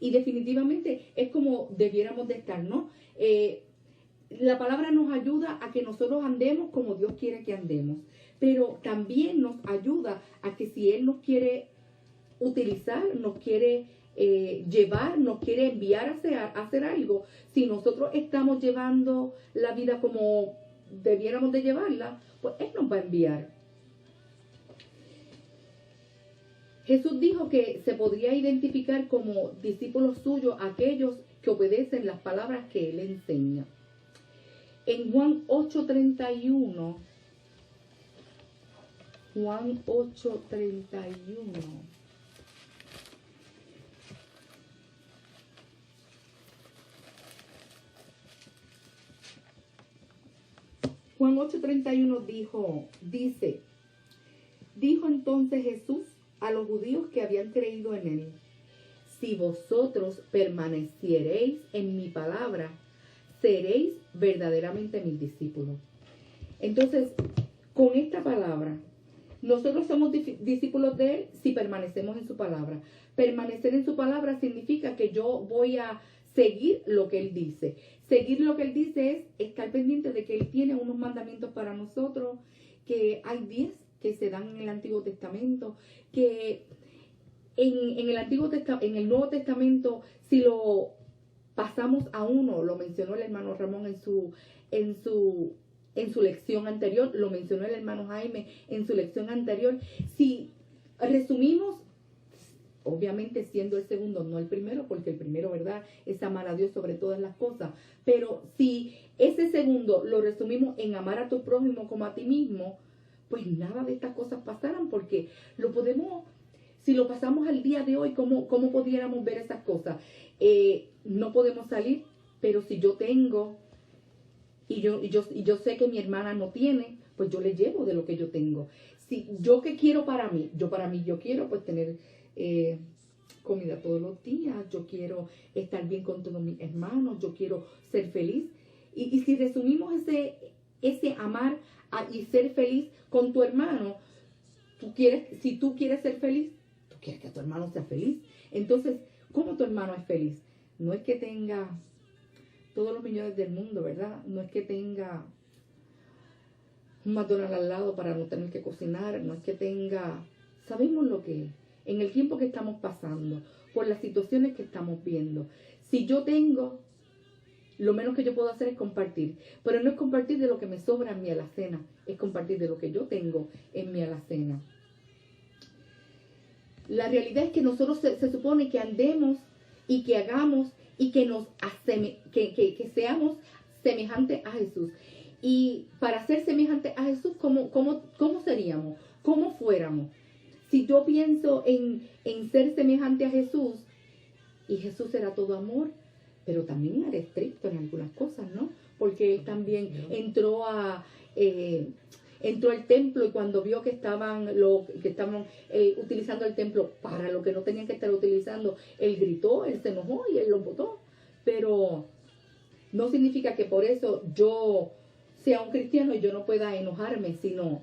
Speaker 1: Y definitivamente es como debiéramos de estar, ¿no? La palabra nos ayuda a que nosotros andemos como Dios quiere que andemos, pero también nos ayuda a que si Él nos quiere utilizar, nos quiere llevar, nos quiere enviar a hacer algo, si nosotros estamos llevando la vida como debiéramos de llevarla, pues Él nos va a enviar. Jesús dijo que se podría identificar como discípulos suyos aquellos que obedecen las palabras que Él enseña. En Juan 8:31, Juan 8:31. Juan 8:31 dijo entonces Jesús a los judíos que habían creído en Él: si vosotros permaneciereis en mi palabra, seréis verdaderamente mis discípulos. Entonces, con esta palabra, nosotros somos discípulos de Él si permanecemos en su palabra. Permanecer en su palabra significa que yo voy a seguir lo que Él dice. Seguir lo que Él dice es estar pendiente de que Él tiene unos mandamientos para nosotros, que hay 10 que se dan en el Antiguo Testamento, que en el Nuevo Testamento, si lo pasamos a uno, lo mencionó el hermano Ramón en su lección anterior, lo mencionó el hermano Jaime en su lección anterior. Si resumimos, obviamente siendo el segundo, no el primero, porque el primero, ¿verdad?, es amar a Dios sobre todas las cosas. Pero si ese segundo lo resumimos en amar a tu prójimo como a ti mismo, pues nada de estas cosas pasaran, porque lo podemos, si lo pasamos al día de hoy, ¿cómo pudiéramos ver esas cosas? No podemos salir, pero si yo tengo, y yo sé que mi hermana no tiene, pues yo le llevo de lo que yo tengo. Si yo qué quiero para mí, yo quiero pues tener comida todos los días, yo quiero estar bien con todos mis hermanos, yo quiero ser feliz. Y si resumimos ese amar y ser feliz con tu hermano, si tú quieres ser feliz, tú quieres que tu hermano sea feliz. Entonces, ¿cómo tu hermano es feliz? No es que tenga todos los millones del mundo, ¿verdad? No es que tenga un McDonald's al lado para no tener que cocinar, no es que tenga... Sabemos lo que es. En el tiempo que estamos pasando, por las situaciones que estamos viendo. Si yo tengo, lo menos que yo puedo hacer es compartir. Pero no es compartir de lo que me sobra en mi alacena, es compartir de lo que yo tengo en mi alacena. La realidad es que nosotros se supone que andemos y que hagamos y que que seamos semejantes a Jesús. Y para ser semejantes a Jesús, ¿cómo seríamos? ¿Cómo fuéramos? Si yo pienso en ser semejante a Jesús, y Jesús era todo amor, pero también era estricto en algunas cosas, ¿no? Porque él también entró al templo, y cuando vio que estaban utilizando el templo para lo que no tenían que estar utilizando, él gritó, él se enojó y él lo botó. Pero no significa que por eso yo sea un cristiano y yo no pueda enojarme, sino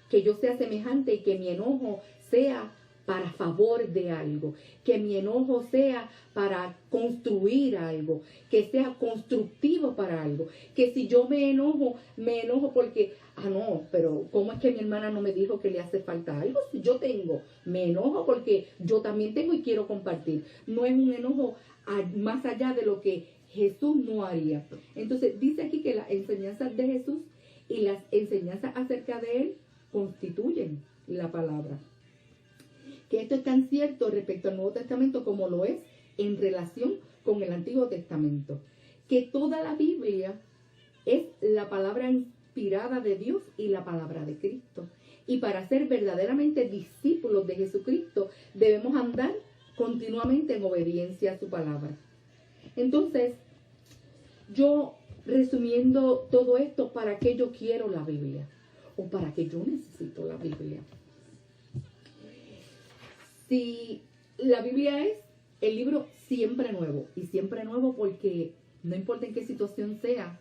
Speaker 1: que yo sea semejante y que mi enojo sea para favor de algo, que mi enojo sea para construir algo, que sea constructivo para algo, que si yo me enojo porque, no, pero ¿cómo es que mi hermana no me dijo que le hace falta algo? Si yo tengo, me enojo porque yo también tengo y quiero compartir. No es un enojo más allá de lo que Jesús no haría. Entonces dice aquí que las enseñanzas de Jesús y las enseñanzas acerca de él constituyen la palabra. Que esto es tan cierto respecto al Nuevo Testamento como lo es en relación con el Antiguo Testamento. Que toda la Biblia es la palabra inspirada de Dios y la palabra de Cristo. Y para ser verdaderamente discípulos de Jesucristo debemos andar continuamente en obediencia a su palabra. Entonces, yo resumiendo todo esto, ¿para qué yo quiero la Biblia? ¿O para qué yo necesito la Biblia? Si la Biblia es el libro siempre nuevo, y siempre nuevo porque no importa en qué situación sea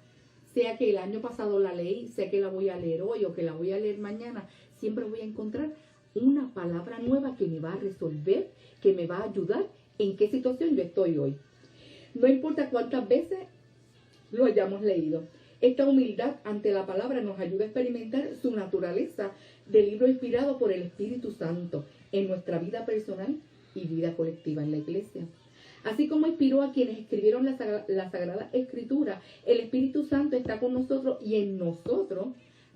Speaker 1: que el año pasado la leí, sea que la voy a leer hoy o que la voy a leer mañana, siempre voy a encontrar una palabra nueva que me va a resolver, que me va a ayudar en qué situación yo estoy hoy. No importa cuántas veces lo hayamos leído. Esta humildad ante la palabra nos ayuda a experimentar su naturaleza de libro inspirado por el Espíritu Santo en nuestra vida personal y vida colectiva en la iglesia. Así como inspiró a quienes escribieron la Sagrada Escritura, el Espíritu Santo está con nosotros y en nosotros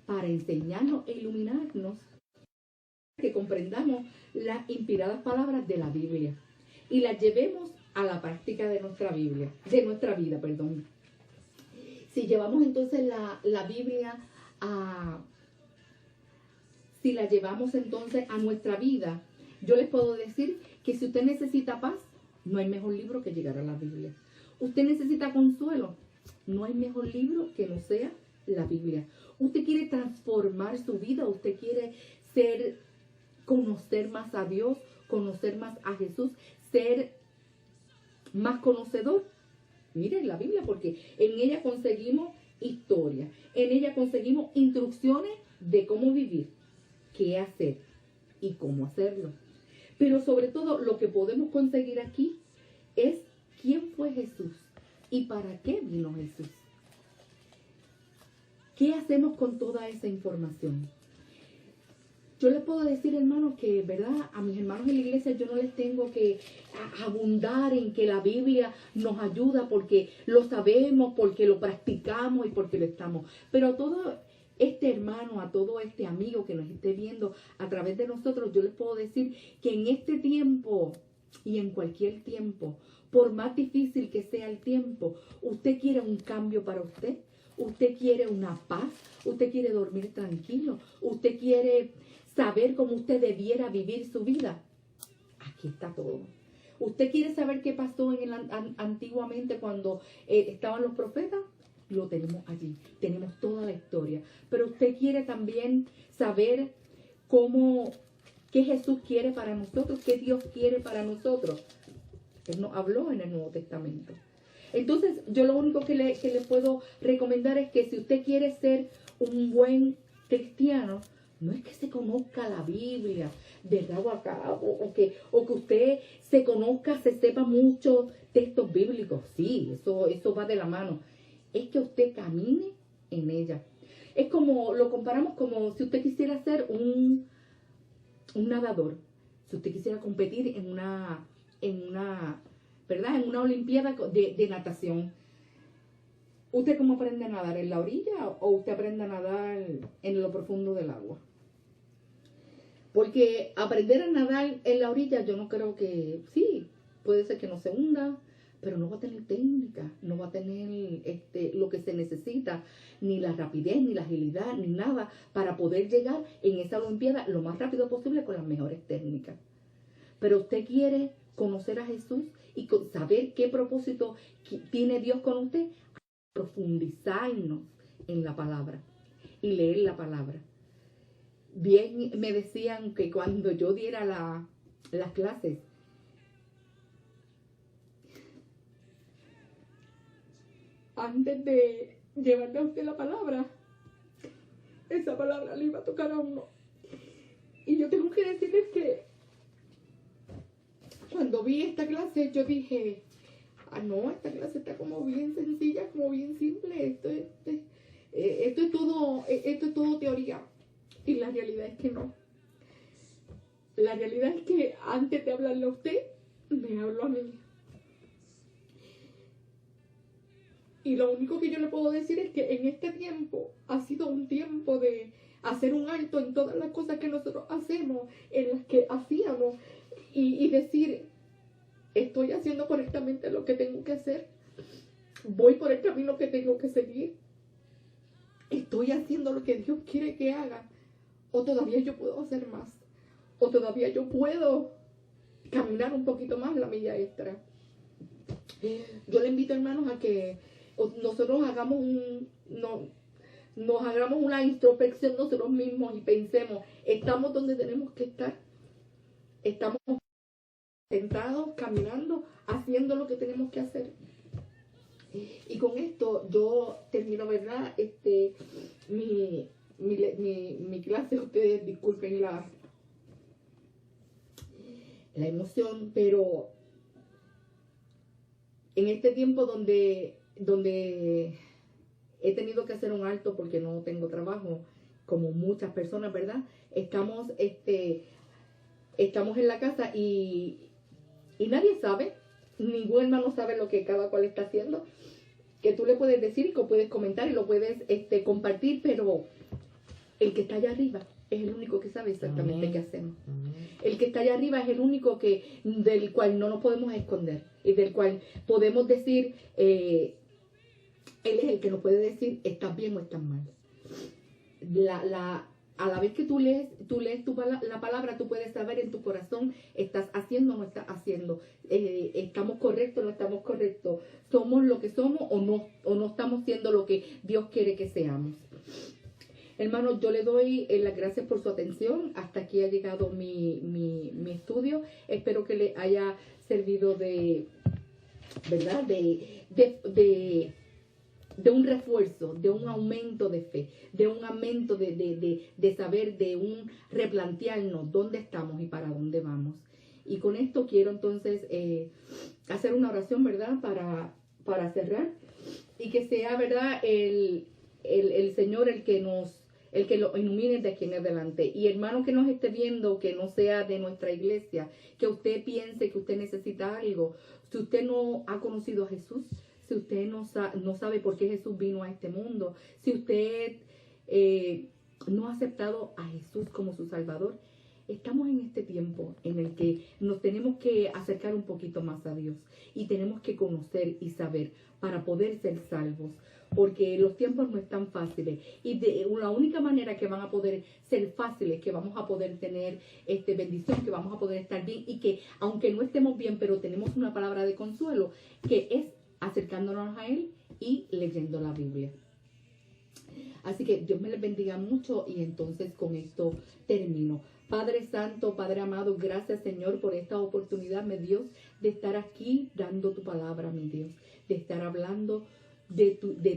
Speaker 1: para enseñarnos e iluminarnos, que comprendamos las inspiradas palabras de la Biblia y las llevemos a la práctica de nuestra vida. Si llevamos entonces la Biblia si la llevamos entonces a nuestra vida, yo les puedo decir que si usted necesita paz, no hay mejor libro que llegar a la Biblia. Usted necesita consuelo, no hay mejor libro que no sea la Biblia. Usted quiere transformar su vida, usted quiere conocer más a Dios, conocer más a Jesús, ser más conocedor. Miren la Biblia, porque en ella conseguimos historia, en ella conseguimos instrucciones de cómo vivir, qué hacer y cómo hacerlo. Pero sobre todo lo que podemos conseguir aquí es quién fue Jesús y para qué vino Jesús. ¿Qué hacemos con toda esa información? Yo les puedo decir, hermanos, que, ¿verdad? A mis hermanos en la iglesia yo no les tengo que abundar en que la Biblia nos ayuda porque lo sabemos, porque lo practicamos y porque lo estamos. Pero a todo este hermano, a todo este amigo que nos esté viendo a través de nosotros, yo les puedo decir que en este tiempo y en cualquier tiempo, por más difícil que sea el tiempo, usted quiere un cambio para usted, usted quiere una paz, usted quiere dormir tranquilo, usted quiere saber cómo usted debiera vivir su vida. Aquí está todo. ¿Usted quiere saber qué pasó antiguamente cuando estaban los profetas? Lo tenemos allí. Tenemos toda la historia. Pero usted quiere también saber qué Jesús quiere para nosotros, qué Dios quiere para nosotros. Él nos habló en el Nuevo Testamento. Entonces, yo lo único que le puedo recomendar es que si usted quiere ser un buen cristiano, no es que se conozca la Biblia de rabo a cabo, o que usted se conozca, se sepa muchos textos bíblicos. Sí, eso va de la mano. Es que usted camine en ella. Es como, lo comparamos como si usted quisiera ser un nadador. Si usted quisiera competir en una ¿verdad? En una olimpiada de natación. ¿Usted cómo aprende a nadar? ¿En la orilla o usted aprende a nadar en lo profundo del agua? Porque aprender a nadar en la orilla, yo no creo que... Sí, puede ser que no se hunda, pero no va a tener técnica, no va a tener lo que se necesita, ni la rapidez, ni la agilidad, ni nada, para poder llegar en esa olimpiada lo más rápido posible con las mejores técnicas. Pero usted quiere conocer a Jesús y saber qué propósito tiene Dios con usted, profundizarnos en la palabra y leer la palabra. Bien, me decían que cuando yo diera las clases, antes de llevarle a usted la palabra, esa palabra le iba a tocar a uno. Y yo tengo que decirles que cuando vi esta clase, yo dije, no, esta clase está como bien sencilla, como bien simple. Esto es todo teoría. Y la realidad es que no. La realidad es que antes de hablarle a usted, me habló a mí. Y lo único que yo le puedo decir es que en este tiempo ha sido un tiempo de hacer un alto en todas las cosas que nosotros hacemos, en las que hacíamos, y decir, estoy haciendo correctamente lo que tengo que hacer, voy por el camino que tengo que seguir, estoy haciendo lo que Dios quiere que haga, o todavía yo puedo hacer más, o todavía yo puedo caminar un poquito más la milla extra. Yo le invito, hermanos, a que nosotros hagamos nos hagamos una introspección nosotros mismos y pensemos, ¿estamos donde tenemos que estar? ¿Estamos sentados, caminando, haciendo lo que tenemos que hacer? Y con esto yo termino, ¿verdad? Mi clase. Ustedes disculpen la emoción, pero en este tiempo donde he tenido que hacer un alto porque no tengo trabajo, como muchas personas, ¿verdad? Estamos en la casa y nadie sabe, ningún hermano sabe lo que cada cual está haciendo, que tú le puedes decir y que puedes comentar y lo puedes compartir, pero el que está allá arriba es el único que sabe exactamente qué hacemos. El que está allá arriba es el único del cual no nos podemos esconder y del cual podemos decir, él es el que nos puede decir, estás bien o estás mal. A la vez que tú lees la palabra, tú puedes saber en tu corazón, estás haciendo o no estás haciendo, estamos correctos o no estamos correctos, somos lo que somos o no estamos siendo lo que Dios quiere que seamos. Hermanos, yo le doy las gracias por su atención. Hasta aquí ha llegado mi estudio. Espero que le haya servido ¿verdad? De un refuerzo, de un aumento de fe, de un aumento de saber, de un replantearnos dónde estamos y para dónde vamos. Y con esto quiero entonces hacer una oración, ¿verdad? Para cerrar. Y que sea, ¿verdad? El Señor el que lo ilumine de aquí en adelante. Y hermano que nos esté viendo, que no sea de nuestra iglesia, que usted piense que usted necesita algo. Si usted no ha conocido a Jesús, si usted no sabe por qué Jesús vino a este mundo, si usted no ha aceptado a Jesús como su Salvador, estamos en este tiempo en el que nos tenemos que acercar un poquito más a Dios y tenemos que conocer y saber para poder ser salvos, porque los tiempos no están fáciles y la única manera que van a poder ser fáciles, que vamos a poder tener bendición, que vamos a poder estar bien y que aunque no estemos bien, pero tenemos una palabra de consuelo, que es acercándonos a Él y leyendo la Biblia. Así que Dios me les bendiga mucho y entonces con esto termino. Padre Santo, Padre amado, gracias Señor por esta oportunidad, mi Dios, de estar aquí dando tu palabra, mi Dios, de estar hablando de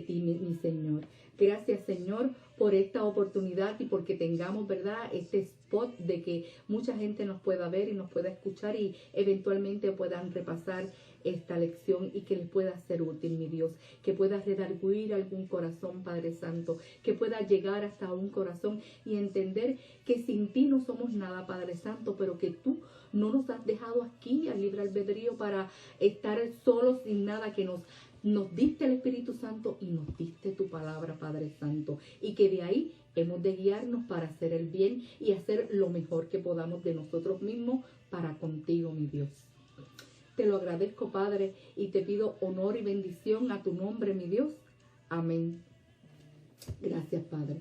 Speaker 1: ti, mi Señor. Gracias Señor por esta oportunidad y porque tengamos, ¿verdad?, este spot de que mucha gente nos pueda ver y nos pueda escuchar y eventualmente puedan repasar esta lección y que les pueda ser útil, mi Dios, que pueda redarguir algún corazón, Padre Santo, que pueda llegar hasta un corazón y entender que sin ti no somos nada, Padre Santo, pero que tú no nos has dejado aquí al libre albedrío para estar solos sin nada, que nos diste el Espíritu Santo y nos diste tu palabra, Padre Santo, y que de ahí hemos de guiarnos para hacer el bien y hacer lo mejor que podamos de nosotros mismos para contigo, mi Dios. Te lo agradezco, Padre, y te pido honor y bendición a tu nombre, mi Dios. Amén. Gracias, Padre.